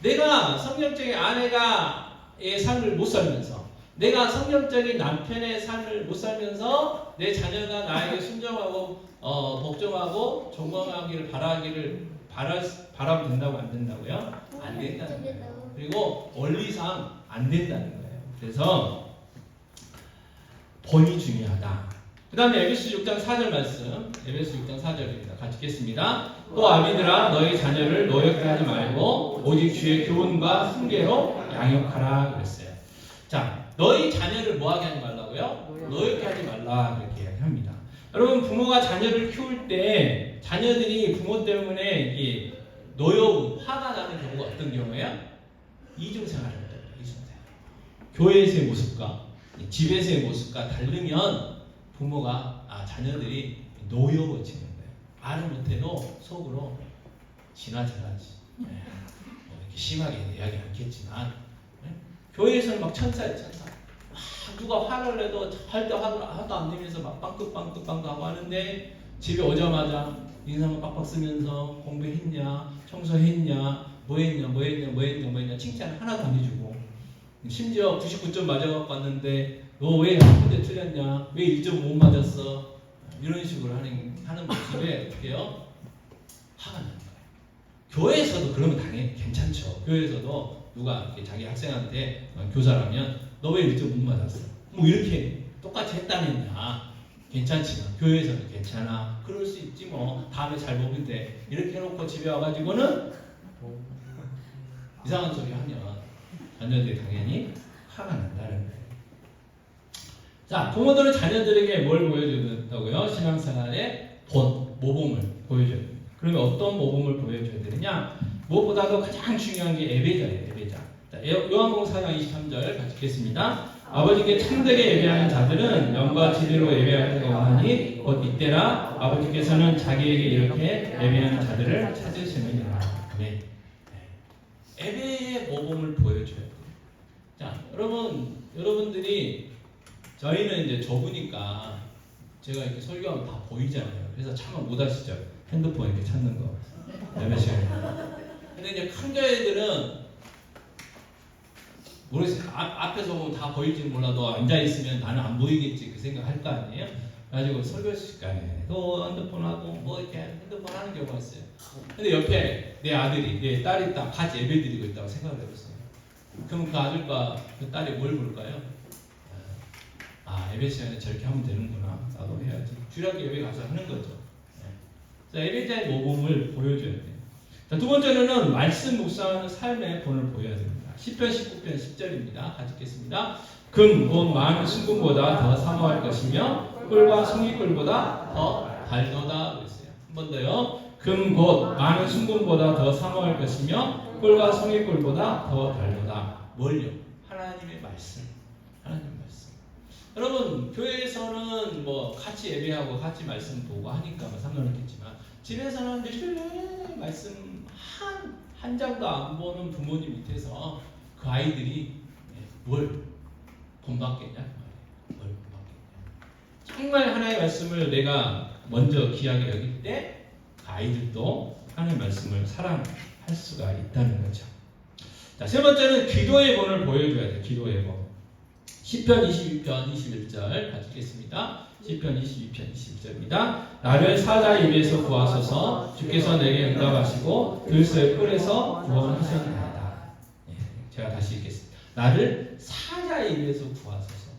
내가 성경적인 아내가의 삶을 못 살면서, 내가 성경적인 남편의 삶을 못 살면서 내 자녀가 나에게 순종하고 복종하고 존경하기를 바라면 된다고 안 된다고요? 안 된다는 거예요. 그리고 원리상 안 된다는 거예요. 그래서 본이 중요하다. 그 다음에 에베소 6장 4절 말씀, 에베소 6장 4절입니다. 같이 읽겠습니다. 또 아비들아 너희 자녀를 노엽게 하지 말고 오직 주의 교훈과 훈계로 양육하라 그랬어요. 자, 너희 자녀를 뭐하게 하지 말라고요? 노엽게 하지 말라 그렇게 이야기합니다. 여러분, 부모가 자녀를 키울 때 자녀들이 부모 때문에 노여움, 화가 나는 경우가 어떤 경우예요? 이중생활을 해요. 이중생활. 교회에서의 모습과 집에서의 모습과 다르면 부모가 자녀들이 노여워지는 거예요. 말을 못해도 속으로 지나쳐가지. 이렇게 심하게 이야기 않겠지만 교회에서는 막 천사예요. 천사. 누가 화를 내도 절대 화도 안 내면서 막 빵긋빵긋 하고 하는데 집에 오자마자 인상을 빡빡 쓰면서 공부했냐, 청소했냐, 뭐했냐 칭찬 하나도 안 해주고, 심지어 99점 맞아갖고 왔는데 너 왜 한 군데 틀렸냐, 왜 1점 못 맞았어, 이런 식으로 하는 모습에 어떻게 해요? 화가 나는 거예요. 교회에서도 그러면 당연히 괜찮죠. 교회에서도 누가 이렇게 자기 학생한테 교사라면 너 왜 1점 못 맞았어? 뭐 이렇게 똑같이 했다느냐. 괜찮지만 교회에서는 괜찮아. 그럴 수 있지 뭐. 다음에 잘 보면 돼. 이렇게 해놓고 집에 와가지고는 이상한 소리 하면 자녀들이 당연히 화가 난다는 거예요. 자, 부모들은 자녀들에게 뭘 보여줘야 된다고요? 신앙생활의 모범을 보여줘야 됩니다. 그러면 어떤 모범을 보여줘야 되느냐? 무엇보다도 가장 중요한 게 예배자예요. 예배자. 자, 요한복음 4장 23절 같이 읽겠습니다. 아버지께 참되게 예배하는 자들은 영과 진리로 예배하는 것하니 곧 이때라 아버지께서는 자기에게 이렇게 예배하는 자들을 찾으시느니라. 네. 예배의 모범을 보여줘야 돼요. 자, 여러분들이 저희는 이제 좁으니까 제가 이렇게 설교하면 다 보이잖아요. 그래서 참 못 하시죠. 핸드폰 이렇게 찾는 거. 예배 시간에. 근데 이제 큰 교회들은 모르겠어요. 앞에서 보면 다 보일지 몰라도 앉아있으면 나는 안 보이겠지 그 생각 할 거 아니에요? 그래가지고 설교 시간에 또 핸드폰 하고 뭐 이렇게 핸드폰 하는 경우가 있어요. 근데 옆에 내 아들이, 내 딸이 딱 같이 예배 드리고 있다고 생각을 해봤어요. 그럼 그 아들과 그 딸이 뭘 볼까요? 예배 시간에 저렇게 하면 되는구나. 나도 해야지. 주일학교 예배 가서 하는 거죠. 자, 예배자의 모범을 보여줘야 돼요. 자, 두 번째로는 말씀 묵상하는 삶의 본을 보여야 됩니다. 10편 19편 10절입니다. 같이 읽겠습니다. 금, 곧 많은 순금보다 더 사모할 것이며 꿀과 송이꿀보다 더 달도다 그랬어요. 한 번 더요. 금, 곧 많은 순금보다 더 사모할 것이며 꿀과 송이꿀보다 더 달도다. 뭘요? 하나님의 말씀. 하나님의 말씀. 여러분 교회에서는 뭐 같이 예배하고 같이 말씀 보고 하니까 뭐 상관없겠지만 집에서는 늘 말씀 한 장도 안 보는 부모님 밑에서 그 아이들이 뭘 본받겠냐 그 말이에요. 뭘 본받겠냐. 정말 하나님의 말씀을 내가 먼저 귀하게 여길 때 그 아이들도 하나님의 말씀을 사랑할 수가 있다는 거죠. 자, 세 번째는 기도의 본을 보여줘야 돼요. 기도의 본. 시편 22편 21절 같이 읽겠습니다. 시편 22편 21절입니다. 나를 사자의 입에서 구하소서 주께서 내게 응답하시고 들소의 뿔에서 구원하셨나이다. 제가 다시 읽겠습니다. 나를 사자의 입에서 구하소서.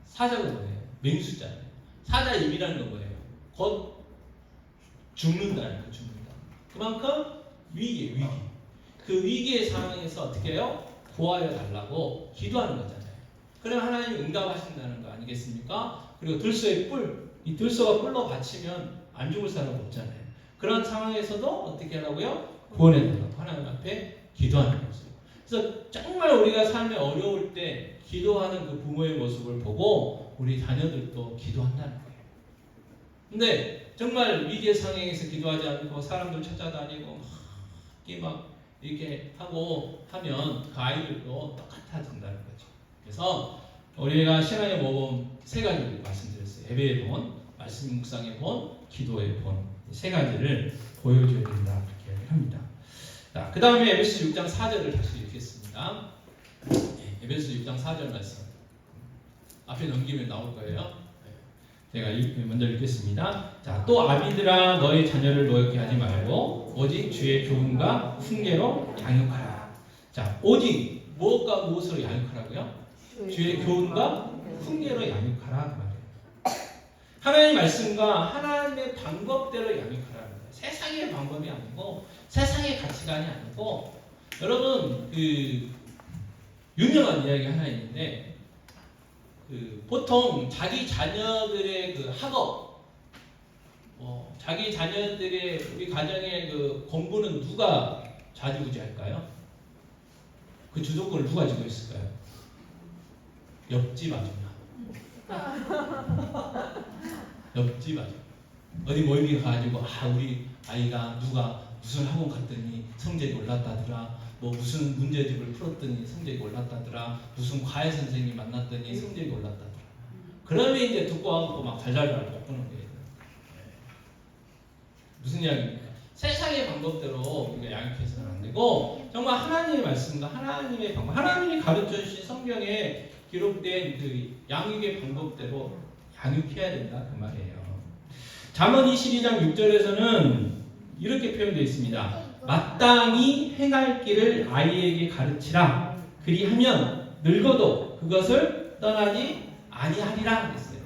사자가 뭐예요? 맹수잖아요. 사자의 입이라는 건 뭐예요? 곧 죽는다는 거, 죽는다. 그만큼 위기. 그 위기의 상황에서 어떻게 해요? 구하여 달라고 기도하는 거잖아요. 그럼 하나님이 응답하신다는 거 아니겠습니까? 그리고 들소의 뿔, 이 들소가 뿔로 받치면 안 죽을 사람 없잖아요. 그런 상황에서도 어떻게 하라고요? 구원해 달라고 하나님 앞에 기도하는 거죠. 그래서 정말 우리가 삶에 어려울 때 기도하는 그 부모의 모습을 보고 우리 자녀들도 기도한다는 거예요. 근데 정말 위기의 상황에서 기도하지 않고 사람들 찾아다니고 막 이렇게 하고 하면 그 아이들도 똑같아진다는 거죠. 그래서 우리가 신앙의 모범 세 가지를 말씀드렸어요. 예배의 본, 말씀 묵상의 본, 기도의 본, 세 가지를 보여줘야 된다 이렇게 합니다. 자, 그 다음에 에베소 6장 4절을 다시 읽겠습니다. 에베소 6장 4절 말씀 앞에 넘기면 나올 거예요. 제가 먼저 읽겠습니다. 자, 또 아비들아 너희 자녀를 노엽게 하지 말고 오직 주의 교훈과 훈계로 양육하라. 자, 오직 무엇과 무엇으로 양육하라고요? 주의 교훈과 훈계로 양육하라 그 말이에요. 하나님의 말씀과 하나님의 방법대로 양육하라는 거예요. 세상의 방법이 아니고 세상의 가치관이 아니고 여러분 그 유명한 이야기 하나 있는데 그 보통 자기 자녀들의 그 학업, 자기 자녀들의 우리 가정의 그 공부는 누가 좌지우지할까요? 그 주도권을 누가 쥐고 있을까요? 옆집 아줌마. 옆집 아줌마. 어디 모임에 가가지고 우리 아이가 누가 무슨 학원 갔더니 성적이 올랐다더라. 뭐 무슨 문제집을 풀었더니 성적이 올랐다더라. 무슨 과외 선생님 만났더니 성적이 올랐다더라. 그러면 이제 듣고 와서 막 달달달 볶는 거예요. 무슨 이야기입니까? 세상의 방법대로 우리가 양육해서는 안 되고 정말 하나님의 말씀과 하나님의 방법, 하나님이 가르쳐 주신 성경에 기록된 그 양육의 방법대로 양육해야 된다 그 말이에요. 잠언 22장 6절에서는 이렇게 표현되어 있습니다. 마땅히 행할 길을 아이에게 가르치라. 그리하면 늙어도 그것을 떠나지 아니하리라 그랬어요.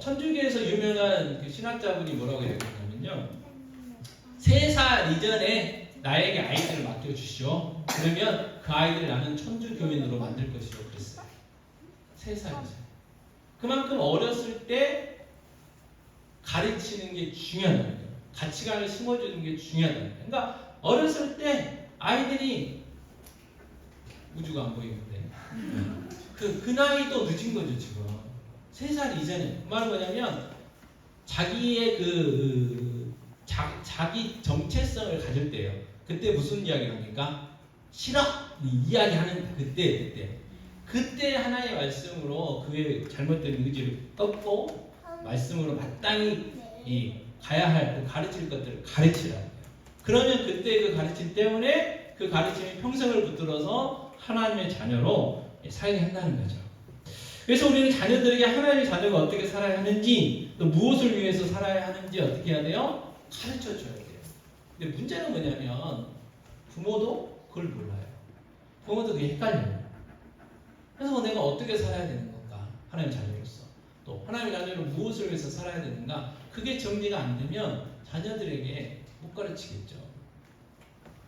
천주교에서 유명한 그 신학자분이 뭐라고 얘기했냐면요. 3살 이전에 나에게 아이들을 맡겨주시오. 그러면 그 아이들 나는 천주교인으로 만들 것이오 그랬어요. 3살 이전. 그만큼 어렸을 때 가르치는 게 중요하다는 거예요. 가치관을 심어주는 게 중요하다는 거예요. 그러니까 어렸을 때 아이들이 우주가 안 보이는데 그 나이도 늦은 거죠 지금. 3살 이전에. 그 말은 뭐냐면 자기의 자기 정체성을 가질 때예요. 그때 무슨 이야기를 합니까? 실업 이야기하는 그때 하나의 말씀으로 그의 잘못된 의지를 꺾고 말씀으로 마땅히 가야 할 가르칠 것들을 가르치라. 그러면 그때 그 가르침 때문에 그 가르침이 평생을 붙들어서 하나님의 자녀로 살게 한다는 거죠. 그래서 우리는 자녀들에게 하나님의 자녀가 어떻게 살아야 하는지 또 무엇을 위해서 살아야 하는지 어떻게 해야 돼요? 가르쳐 줘야 돼요. 근데 문제는 뭐냐면 부모도 그걸 몰라요. 부모도 그게 헷갈려요. 그래서 내가 어떻게 살아야 되는 건가? 하나님의 자녀로서. 또 하나님의 자녀로 무엇을 위해서 살아야 되는가? 그게 정리가 안 되면 자녀들에게 못 가르치겠죠.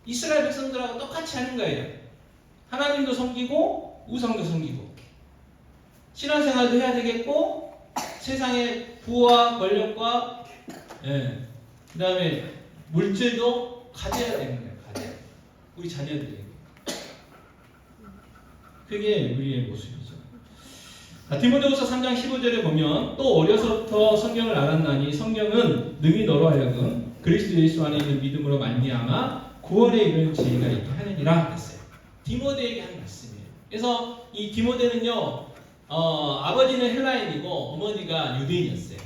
이스라엘 백성들하고 똑같이 하는 거예요. 하나님도 섬기고 우상도 섬기고 신앙생활도 해야 되겠고 세상의 부와 권력과 그 다음에 물질도 가져야 되는 거예요. 가져야 돼. 우리 자녀들에게. 그게 우리의 모습이죠. 디모데후서 3장 15절에 보면 또 어려서부터 성경을 알았나니 성경은 능히 너로 하여금 그리스도 예수 안에 있는 믿음으로 말미암아 구원에 이르는 지혜가 있게 하느니라 했어요. 디모데에게 한 말씀이에요. 그래서 이 디모데는요, 아버지는 헬라인이고 어머니가 유대인이었어요.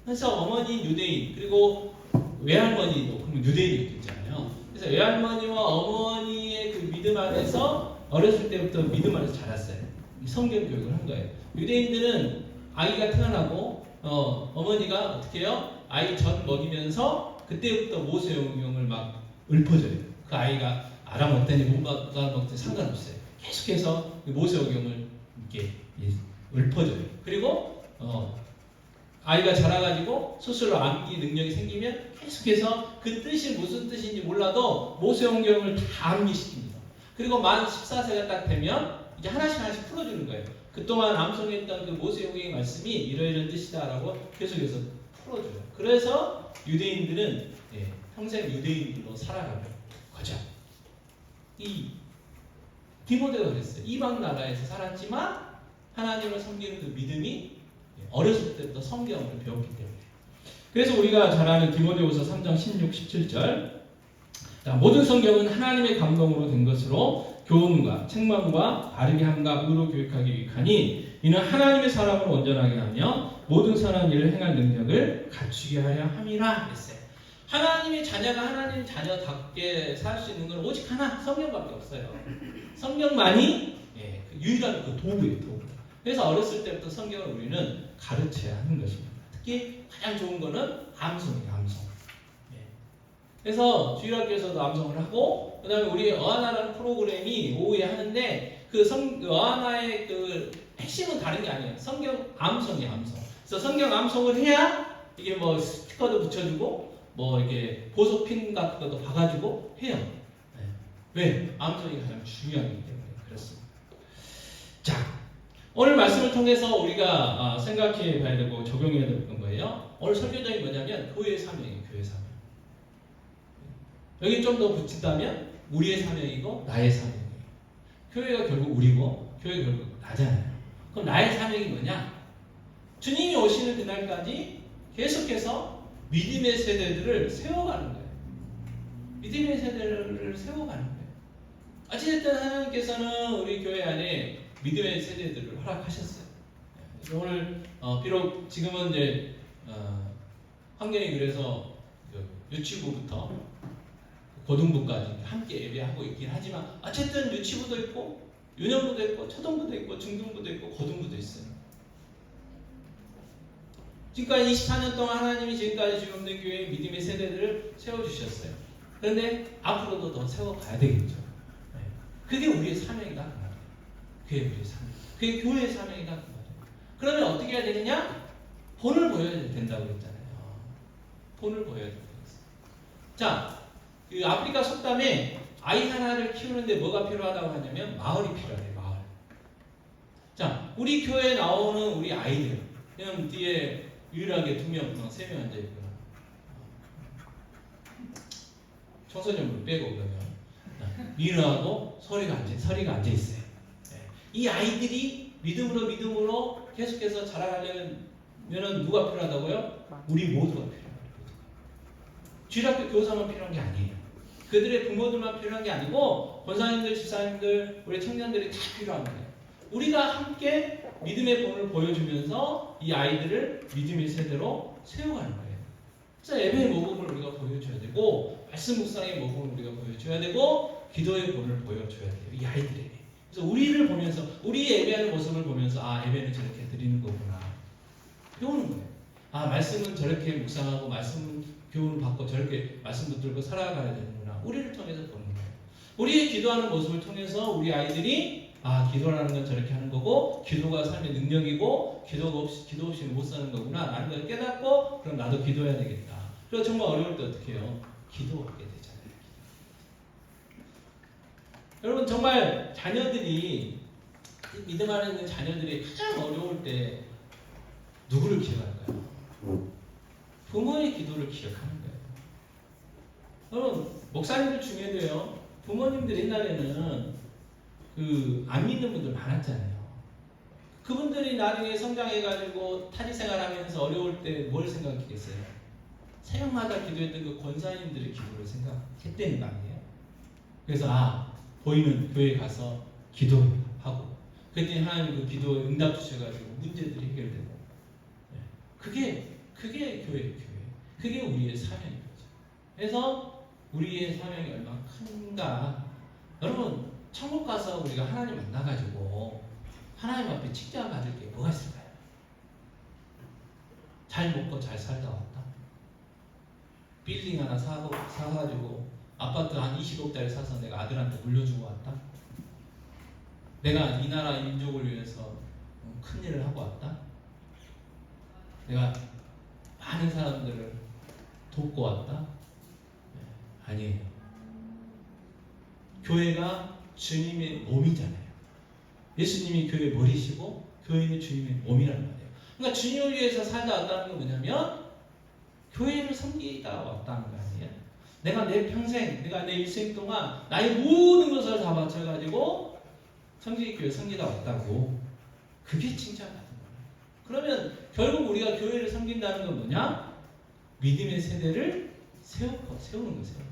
그래서 어머니 유대인 그리고 외할머니도 그러면 유대인이었잖아요. 그래서 외할머니와 어머니의 그 믿음 안에서 어렸을 때부터 믿음 안에서 자랐어요. 성경 교육을 한 거예요. 유대인들은 아기가 태어나고 어머니가 어떻게 해요? 아이 젖 먹이면서 그때부터 모세오경을 막 읊어줘요. 그 아이가 알아먹더니 못 알아먹더니 상관없어요. 계속해서 모세오경을 이렇게 읊어줘요. 그리고 아이가 자라가지고 스스로 암기 능력이 생기면 계속해서 그 뜻이 무슨 뜻인지 몰라도 모세오경을 다 암기시킵니다. 그리고 만 14세가 딱 되면 이제 하나씩 풀어주는 거예요. 그동안 암송했던 그 모세오경의 말씀이 이러이러한 뜻이다라고 계속해서 풀어줘요. 그래서 유대인들은 평생 유대인으로 살아가는 거죠. 이 디모데가 그랬어요. 이방 나라에서 살았지만 하나님을 섬기는 그 믿음이 어렸을 때부터 성경을 배웠기 때문에. 그래서 우리가 잘 아는 디모데후서 3장 16, 17절 모든 성경은 하나님의 감동으로 된 것으로 교훈과 책망과 바르게 함과 의로 교육하기 위하니 이는 하나님의 사람을 온전하게 하며 모든 선한 일을 행할 능력을 갖추게 하려 함이라 했어요. 하나님의 자녀가 하나님의 자녀답게 살 수 있는 건 오직 하나, 성경밖에 없어요. 성경만이 유일한 그 도구예요, 도구. 그래서 어렸을 때부터 성경을 우리는 가르쳐야 하는 것입니다. 특히 가장 좋은 거는 암송이에요, 암송. 그래서 주일학교에서도 암송을 하고, 그 다음에 우리 어하나라는 프로그램이 오후에 하는데, 어하나의 그 핵심은 다른 게 아니에요. 성경 암송이에요, 암송. 그래서 성경 암송을 해야 이게 뭐 스티커도 붙여주고, 뭐 이게 보석핀 같은 것도 봐가지고 해요. 왜? 암송이 가장 중요하기 때문에 그렇습니다. 자, 오늘 말씀을 통해서 우리가 생각해 봐야 되고 적용해야 될 건 뭐예요? 오늘 설교정이 뭐냐면 교회의 사명이에요. 교회의 사명. 여기 좀 더 붙인다면 우리의 사명이고 나의 사명이에요. 교회가 결국 우리고 교회가 결국 나잖아요. 그럼 나의 사명이 뭐냐? 주님이 오시는 그날까지 계속해서 믿음의 세대들을 세워가는 거예요. 믿음의 세대를 세워가는 거예요. 어찌됐든 하나님께서는 우리 교회 안에 믿음의 세대들을 허락하셨어요. 오늘 비록 지금은 이제 환경이 그래서 유치부부터 고등부까지 함께 예배하고 있긴 하지만 어쨌든 유치부도 있고 유년부도 있고 초등부도 있고 중등부도 있고 고등부도 있어요. 지금까지 24년 동안 하나님이 지금까지 지금 없는 교회의 믿음의 세대들을 세워주셨어요. 그런데 앞으로도 더 세워가야 되겠죠. 그게 우리의 사명이다 그 말이에요. 그게 우리의 사명. 그게 교회의 사명이다 그 말이에요. 그러면 어떻게 해야 되느냐? 본을 보여야 된다고 했잖아요. 본을 보여야 된다고 했어요. 자, 그 아프리카 속담에 아이 하나를 키우는데 뭐가 필요하다고 하냐면 마을이 필요해요. 마을. 자, 우리 교회에 나오는 우리 아이들 그냥 뒤에 유일하게 2명, 3명 앉아있구나. 청소년분 빼고 그러면 미르하고 서리가 앉아있어요. 이 아이들이 믿음으로 계속해서 자라가려면 누가 필요하다고요? 우리 모두가 필요해요. 주일학교 교사만 필요한 게 아니에요. 그들의 부모들만 필요한 게 아니고 권사님들, 집사님들, 우리 청년들이 다 필요한 거예요. 우리가 함께 믿음의 본을 보여주면서 이 아이들을 믿음의 세대로 세워가는 거예요. 그래서 예배의 모범을 우리가 보여줘야 되고 말씀 묵상의 모범을 우리가 보여줘야 되고 기도의 본을 보여줘야 돼요. 이 아이들에게. 그래서 우리를 보면서 우리 예배하는 모습을 보면서 예배는 저렇게 드리는 거구나. 배우는 거예요. 말씀은 저렇게 묵상하고 말씀 교훈을 받고 저렇게 말씀 붙들고 살아가야 되는구나. 우리를 통해서 보는 거예요. 우리의 기도하는 모습을 통해서 우리 아이들이 기도라는 건 저렇게 하는 거고 기도가 삶의 능력이고 기도 없이 못 사는 거구나 라는 걸 깨닫고 그럼 나도 기도해야 되겠다. 그래서 정말 어려울 때 어떻게 해요? 기도하게 되잖아요. 여러분 정말 자녀들이 그 믿음 안에 있는 자녀들이 가장 어려울 때 누구를 기억할까요? 부모의 기도를 기억하는 거예요. 여러분, 목사님들 중에도요, 부모님들 옛날에는 그 안 믿는 분들 많았잖아요. 그분들이 나중에 성장해가지고 타지생활하면서 어려울 때 뭘 생각했겠어요? 새벽마다 기도했던 그 권사님들의 기도를 생각했다는 거 아니에요? 그래서 보이는 교회 가서 기도하고 그랬더니 하나님 그 기도에 응답 주셔가지고 문제들이 해결되고 그게 교회예요. 그게 우리의 사명인 거죠. 그래서 우리의 사명이 얼마나 큰가. 여러분, 천국 가서 우리가 하나님 만나가지고 하나님 앞에 칭찬받을 게 뭐가 있을까요? 잘 먹고 잘 살다 왔다. 빌딩 하나 사가지고 아파트 한 20억짜리 사서 내가 아들한테 물려주고 왔다. 내가 이 나라 민족을 위해서 큰 일을 하고 왔다. 내가 많은 사람들을 돕고 왔다. 아니에요. 교회가 주님의 몸이잖아요. 예수님이 교회의 머리시고 교회는 주님의 몸이란 말이에요. 그러니까 주님을 위해서 살다 왔다는 건 뭐냐면 교회를 섬기다 왔다는 거 아니에요. 내가 내 평생, 내가 내 일생 동안 나의 모든 것을 다 바쳐가지고 성지교회 섬기다 왔다고. 그게 칭찬받는 거예요. 그러면 결국 우리가 교회를 섬긴다는 건 뭐냐? 믿음의 세대를 세우는 거죠.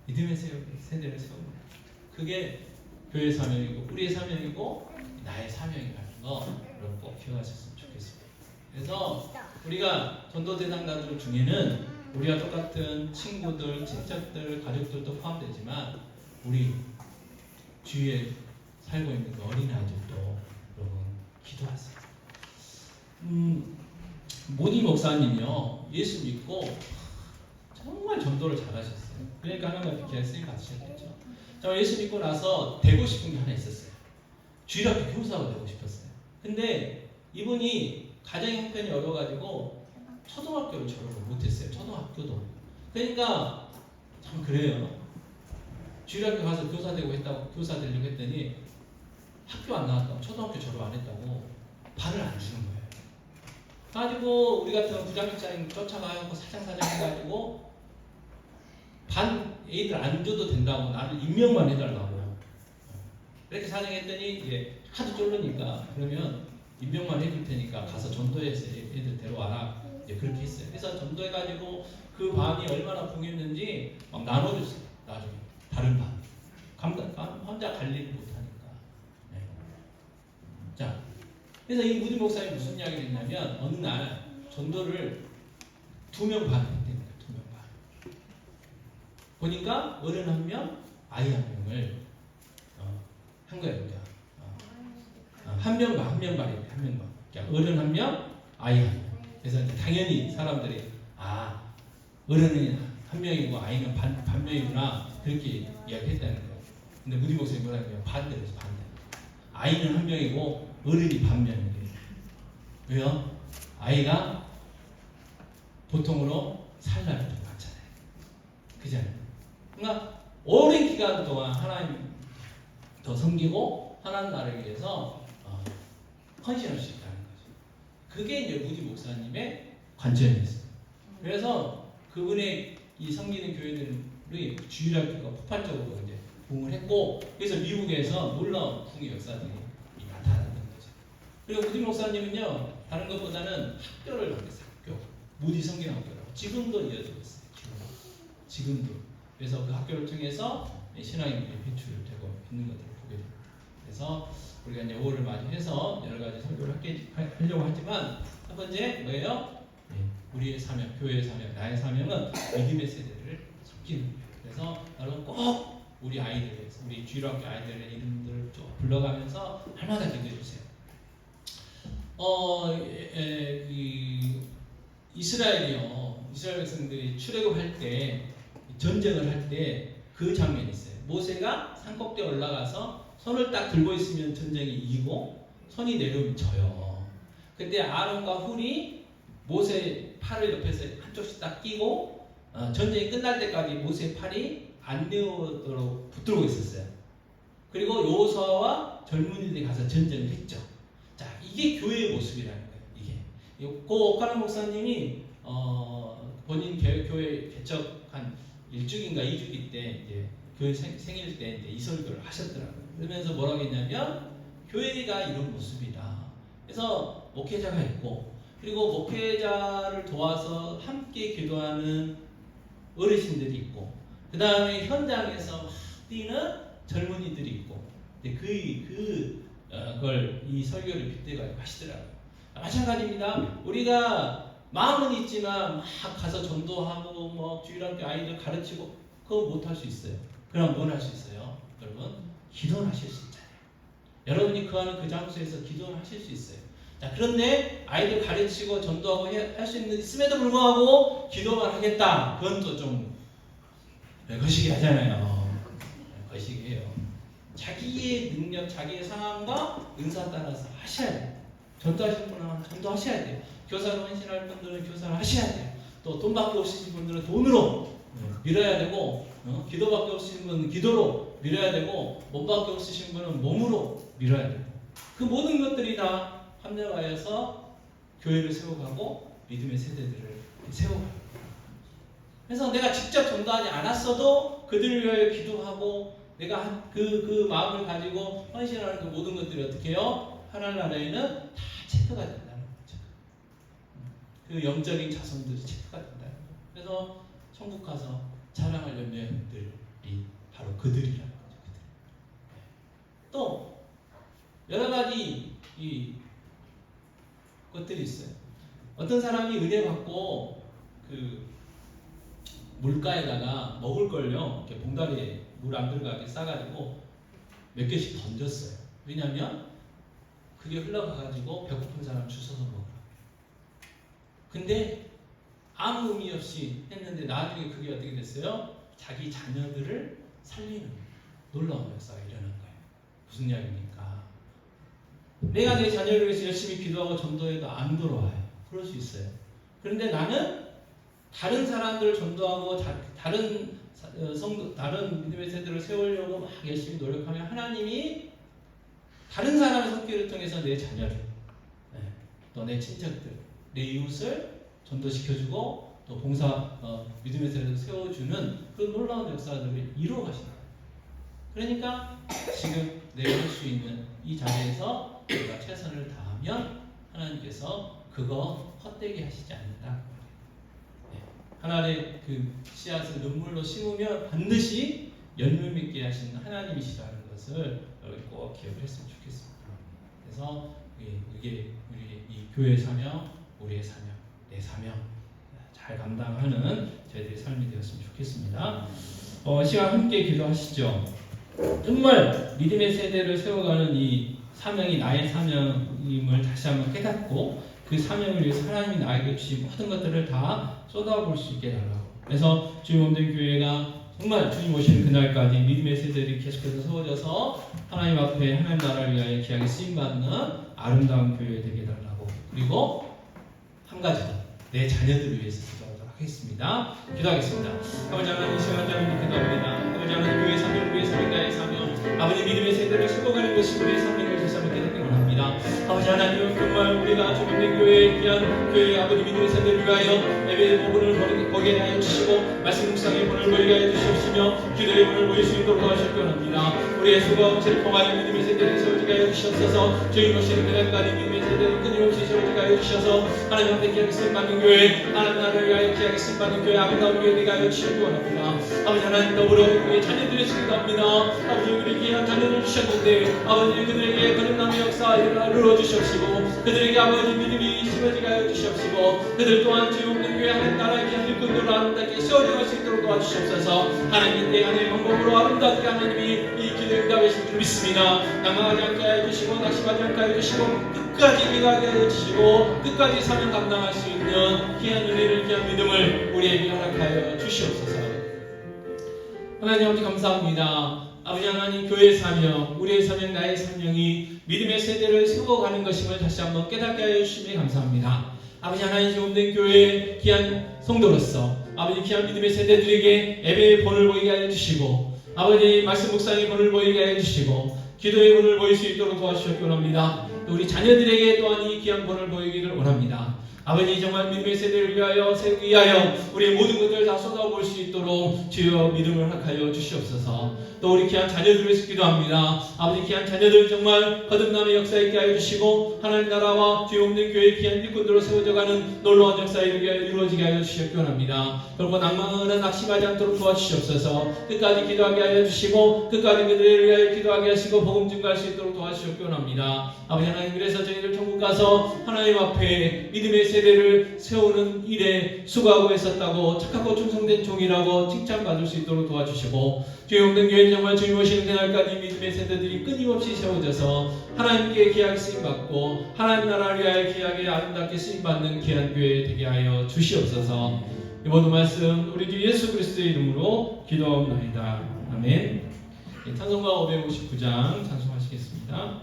믿음의 세대를 세우는 거예요. 그게 교회의 사명이고 우리의 사명이고 나의 사명이라는 거 여러분 꼭 기억하셨으면 좋겠습니다. 그래서 우리가 전도 대상자들 중에는 우리와 똑같은 친구들, 친척들, 가족들도 포함되지만 우리 주위에 살고 있는 그 어린아이들도 여러분 기도하세요. 모디 목사님이요, 예수 믿고 정말 전도를 잘하셨어요. 그러니까 하나님께 계획을 받으셨겠죠. 저 예수 믿고 나서 되고 싶은 게 하나 있었어요. 주일학교 교사가 되고 싶었어요. 근데 이분이 가정의 형편이 어려가지고 초등학교를 졸업을 못했어요. 초등학교도. 그러니까 참 그래요. 주일학교 가서 교사 되려고 했더니 학교 안 나왔다고, 초등학교 졸업 안 했다고 발을 안 주는 거예요. 그래가지고 우리 같은 부장직장 쫓아가고 사장사장 해가지고 반 애들 안 줘도 된다고, 나를 임명만 해달라고 이렇게 사정했더니 이제 하도 쫄르니까 그러면 임명만 해줄 테니까 가서 전도해서 애들 데려와라, 이제 그렇게 했어요. 그래서 전도해가지고 그 반이 얼마나 풍요했는지 막 나눠줬어요. 나중에 다른 반 혼자 갈 일을 못하니까. 네. 자, 그래서 이 무디 목사님이 무슨 이야기를 했냐면 어느 날 전도를 2명 반 했답니다. 2명 반. 보니까 어른 1명, 아이 1명을 한 거예요. 한 명 반, 한 명 반인데 한 명 반. 그러니까 어른 1명, 아이 1명. 그래서 이제 당연히 사람들이 어른은 1명이고 아이는 반 명이구나 그렇게 이야기했다는 거예요. 근데 무디 목사님이 뭐라 하냐면 반대로서 반대. 아이는 1명이고 어른이 반면이에요. 왜요? 아이가 보통으로 살 날이 좀 많잖아요. 그잖아요. 그러니까 오랜 기간 동안 하나님 더 섬기고 하나님 나라를 위해서 헌신할 수 있다는 거죠. 그게 이제 무디 목사님의 관점이었어요. 그래서 그분의 이 섬기는 교회들이 주일학교가 폭발적으로 이제 부흥을 했고, 그래서 미국에서 놀라운 부흥의 역사들이 나타났던 거죠. 그리고 무디 목사님은요, 다른 것보다는 학교를 만들었어요. 학교. 무디 성경 학교라고. 지금도 이어지고 있어요. 지금도. 그래서 그 학교를 통해서 신앙이 배출되고 있는 것들을 보게 됩니다. 그래서 우리가 이제 5월을 맞이해서 여러 가지 설교를 하려고 하지만 첫 번째 뭐예요? 우리의 사명, 교회의 사명, 나의 사명은 믿음의 세대를 섬기는 거예요. 그래서 여러분 꼭 우리 아이들, 우리 주일학교 아이들의 이름들을 쭉 불러가면서 날마다 기도해 주세요. 이스라엘 백성들이 출애굽할 때, 전쟁을 할 때 그 장면이 있어요. 모세가 산꼭대에 올라가서 손을 딱 들고 있으면 전쟁이 이기고 손이 내려오면 져요. 근데 아론과 훌이 모세 팔을 옆에서 한쪽씩 딱 끼고 전쟁이 끝날 때까지 모세 팔이 안 내오도록 붙들고 있었어요. 그리고 여호수아와 젊은이들이 가서 전쟁을 했죠. 자, 이게 교회의 모습이라는 거예요. 이게 고 오카노 목사님이 본인 교회 개척한 1주기인가 2주기 때 이제 교회 생일 때 이제 이 설교를 하셨더라고요. 그러면서 뭐라고 했냐면 교회가 이런 모습이다. 그래서 목회자가 있고 그리고 목회자를 도와서 함께 기도하는 어르신들이 있고 그 다음에 현장에서 막 뛰는 젊은이들이 있고 그걸 이 설교를 빗대가지고 하시더라고요. 마찬가지입니다. 우리가 마음은 있지만 막 가서 전도하고 뭐 주일학교 아이들 가르치고 그거 못할 수 있어요. 그럼 뭘 할 수 있어요? 여러분 기도를 하실 수 있잖아요. 여러분이 거하는 그 장소에서 기도를 하실 수 있어요. 자, 그런데 아이들 가르치고 전도하고 할 수 있음에도 불구하고 기도만 하겠다. 그건 또 좀 거시기 하잖아요. 거시기해요. 자기의 능력, 자기의 상황과 은사 따라서 하셔야 돼요. 전도하실 분은 전도하셔야 돼요. 교사로 헌신할 분들은 교사를 하셔야 돼요. 또 돈밖에 없으신 분들은 돈으로 밀어야 되고 기도밖에 없으신 분은 기도로 밀어야 되고 몸밖에 없으신 분은 몸으로 밀어야 되고 그 모든 것들이 다 합력하여서 교회를 세워가고 믿음의 세대들을 세워가고 그래서 내가 직접 전도하지 않았어도 그들을 위하여 기도하고 내가 그 마음을 가지고 헌신하는 그 모든 것들이 어떻게 해요? 하나님 나라에는 다 체크가 된다는 거죠. 그 영적인 자손들이 체크가 된다는 거예요. 그래서 천국 가서 자랑할 염려들이 바로 그들이라는 거죠. 그들. 또 여러 가지 이 것들이 있어요. 어떤 사람이 은혜 받고 그 물가에다가 먹을 걸요 이렇게 봉다리에 물 안 들어가게 싸가지고 몇 개씩 던졌어요. 왜냐하면 그게 흘러가가지고 배고픈 사람 주워서 먹으라. 근데 아무 의미 없이 했는데 나중에 그게 어떻게 됐어요? 자기 자녀들을 살리는 놀라운 역사가 일어난 거예요. 무슨 이야기입니까? 내가 내 자녀를 위해서 열심히 기도하고 전도해도 안 돌아와요. 그럴 수 있어요. 그런데 나는 다른 사람들을 전도하고 다른 믿음의 세대를 세우려고 막 열심히 노력하면 하나님이 다른 사람의 손길을 통해서 내 자녀를 또 내 친척들, 내 이웃을 전도시켜주고 또 봉사 믿음의 세대를 세워주는 그런 놀라운 역사들을 이루어 가시는 거예요. 그러니까 지금 내가 할 수 있는 이 자리에서 내가 최선을 다하면 하나님께서 그거 헛되게 하시지 않는다. 하나님의 그 씨앗을 눈물로 심으면 반드시 열매 맺게 하시는 하나님이시라는 것을 여러분 꼭 기억을 했으면 좋겠습니다. 그래서 이게 우리 이 교회의 사명, 우리의 사명, 내 사명 잘 감당하는 저희들의 삶이 되었으면 좋겠습니다. 시간 함께 기도하시죠. 정말 믿음의 세대를 세워가는 이 사명이 나의 사명임을 다시 한번 깨닫고 그 사명을 위해서 하나님이 나에게 주신 모든 것들을 다 쏟아볼 수 있게 해달라고. 그래서 주님 없는 교회가 정말 주님 오시는 그날까지 믿음의 세대들이 계속해서 세워져서 하나님 앞에 하나님 나라를 위하여 귀하게 쓰임받는 아름다운 교회 되게 해달라고. 그리고 한 가지 더, 내 자녀들을 위해서 기도하도록 하겠습니다. 기도하겠습니다. 아버지 하나님, 이 시간 자녀를 기도합니다. 아버지 하나님, 교회 사명을 위해서 나의 사명, 아버지 믿음의 세대를 세워가는 것이 우리의 사명을 다시 한번 깨닫게 원합니다. 아버지 하나님, 정말 우리가 주님 있는 교회에 귀한 교회 아버지 믿음의 세대를 위하여 예배의 부분을 보게 하여 주시고 말씀 묵상의 본을 보이게 하여 주시옵시며 기도의 본을 보일 수 있도록 도와주실 원합니다. 우리의 수고와 엄체를 통하여 믿음의 세대를 세워지게 하여 주시옵소서. 주님 오시는 그날까지 믿음의 세대를 끊임없이 세워지게 하여 주셔서 하나님 앞에 귀하게 쓰임받는 교회, 하나님 나라를 위하여 귀하게 쓰임받는 교회, 아름다운 교회 되게 하여 주시기 원합니다. 아버지 하나님, 더불어 우리의 자녀들을 기도합니다. 아버지 우리 귀한 자녀를 주셨는데 아버지 그들에게 거듭남의 역사 이루어 주시옵시고 그들에게 아버지 믿음이 심어지게 하여 주시옵시고 그들 또한 주님 없는 교회 하나님 나라의 귀한 일꾼들로 아름답게 세워져갈 수 있도록 도와주시옵소서. 하나님 때 하나님의 방법으로 아름답게 하나님이 이 기도에 응답하실 줄 믿습니다. 낭망하지 않게 하여 주시고 낙심하지 않게 하여 주시고 끝까지 기도하게 하여 주시고 끝까지 사명 감당할 수 있는 귀한 은혜를 귀한 믿음을 우리에게 허락하여 주시옵소서. 하나님 아버지 감사합니다. 아버지 하나님, 교회의 사명, 우리의 사명, 나의 사명이 믿음의 세대를 세워가는 것임을 다시 한번 깨닫게 하여 주시니 감사합니다. 아버지 하나님, 없는 교회의 귀한 성도로서 아버지 귀한 믿음의 세대들에게 예배의 본을 보이게 하여 주시고 아버지 말씀 묵상의 본을 보이게 하여 주시고 기도의 본을 보일 수 있도록 도와주셨기 원합니다. 또 우리 자녀들에게 또한 이 귀한 본을 보이기를 원합니다. 아버지 정말 믿음의 세대를 위하여 세우기 위하여 우리의 모든 것들을 다 쏟아볼 수 있도록 주여 믿음을 허락하여 주시옵소서. 또 우리 귀한 자녀들을 위해서 기도합니다. 아버지 귀한 자녀들 정말 거듭남의 역사 있게 하여 주시고 하나님 나라와 주여 없는 교회의 귀한 일꾼들로 세워져가는 놀라운 역사 이루어지게 하여 주시기 원합니다. 그리고 낭만은 낙심하지 않도록 도와주시옵소서. 끝까지 기도하게 하여 주시고 끝까지 그들을 위하여 기도하게 하시고 복음 증거할 수 있도록 도와주시기 원합니다. 아버지 하나님 그래서 저희들 천국 가서 하나님 앞에 믿음의 세대를 세우는 일에 수고하고 있었다고 착하고 충성된 종이라고 칭찬받을 수 있도록 도와주시고 주의 없는 교회는 정말 주님 오시는 그날까지 믿음의 세대들이 끊임없이 세워져서 하나님께 귀하게 쓰임받고 하나님 나라를 위하여 귀하게 아름답게 쓰임받는 귀한 교회 되게 하여 주시옵소서. 이 모든 말씀 우리 주 예수 그리스도의 이름으로 기도하옵나이다. 아멘. 찬송가 559장 찬송하시겠습니다.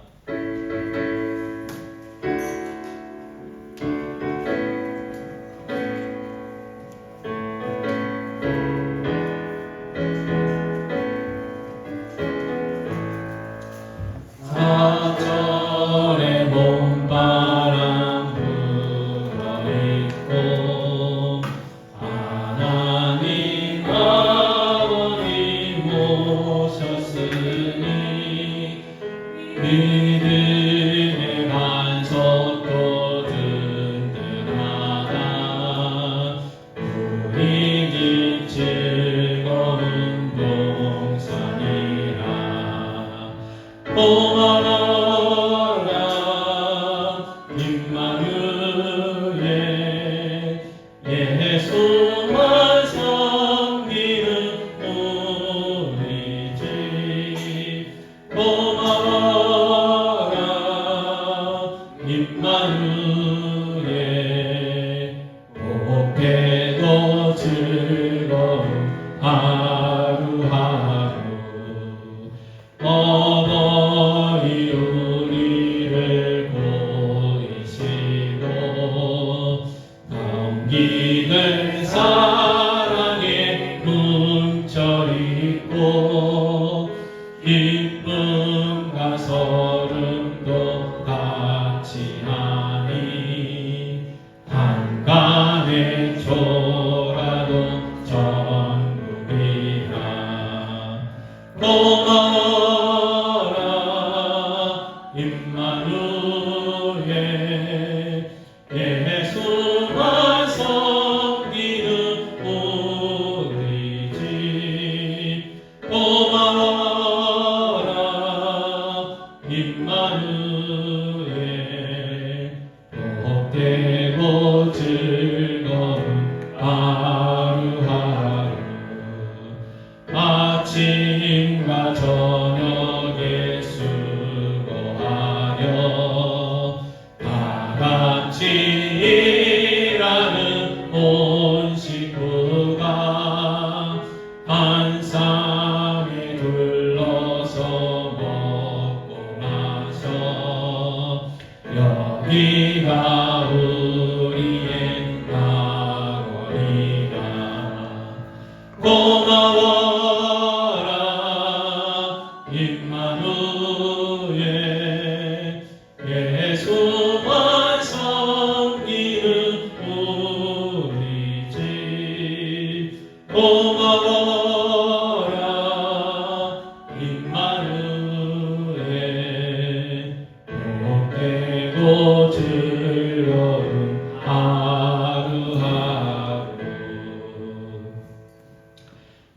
사절의 봄바람 불어있고 하나님 아버님 모셨으니 믿음의 반석도 든든하다 우리 집 즐거운 동산이라 고마워라 임마누엘 예수만 섬기는 우리 집 고마워라 임마누엘 곱게도 즐거운 하루하루 어버이 우리를 보이시고 넘기는 사랑에 뭉쳐있고 기쁨과 서름도 같이 하니 한간에 초라도 전국이라 고마워라 임마누엘 예수만 섬기는 우리 집 고마워라 임마누엘 복되고 즐거운 하루하루 아침과 저녁에 수고하려 다같이 일하는 온 식구가 한 쌍에 둘러서 먹고 마셔 여기가 우리의 낙원이다 고마워라 임마누엘 예수만 섬기는 우리 집 고마워라 임마누엘 복되고 즐거운 하루하루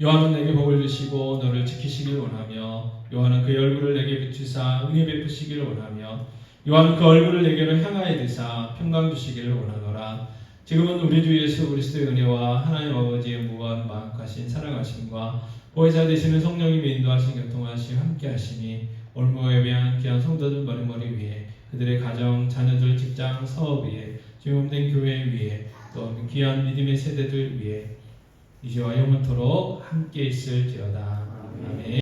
요한은 내게 복을 주시고 너를 지키시길 원하며 요한은 그의 얼굴을 내게 비추사 은혜 베푸시기를 원하며 요한은 그 얼굴을 내게로 향하여 드사 평강 주시기를 원하노라. 지금은 우리 주 예수 그리스도의 은혜와 하나님 아버지의 무한 마음하신 사랑하심과 보혜사 되시는 성령님의 인도하신 교통하심 함께 하시니 올무에 위한 귀한 성도들 머리머리 위에 그들의 가정, 자녀들, 직장, 사업 위에 주임된 교회 위에 또 귀한 믿음의 세대들 위에 이제와 영원토록 함께 있을지어다. 아멘.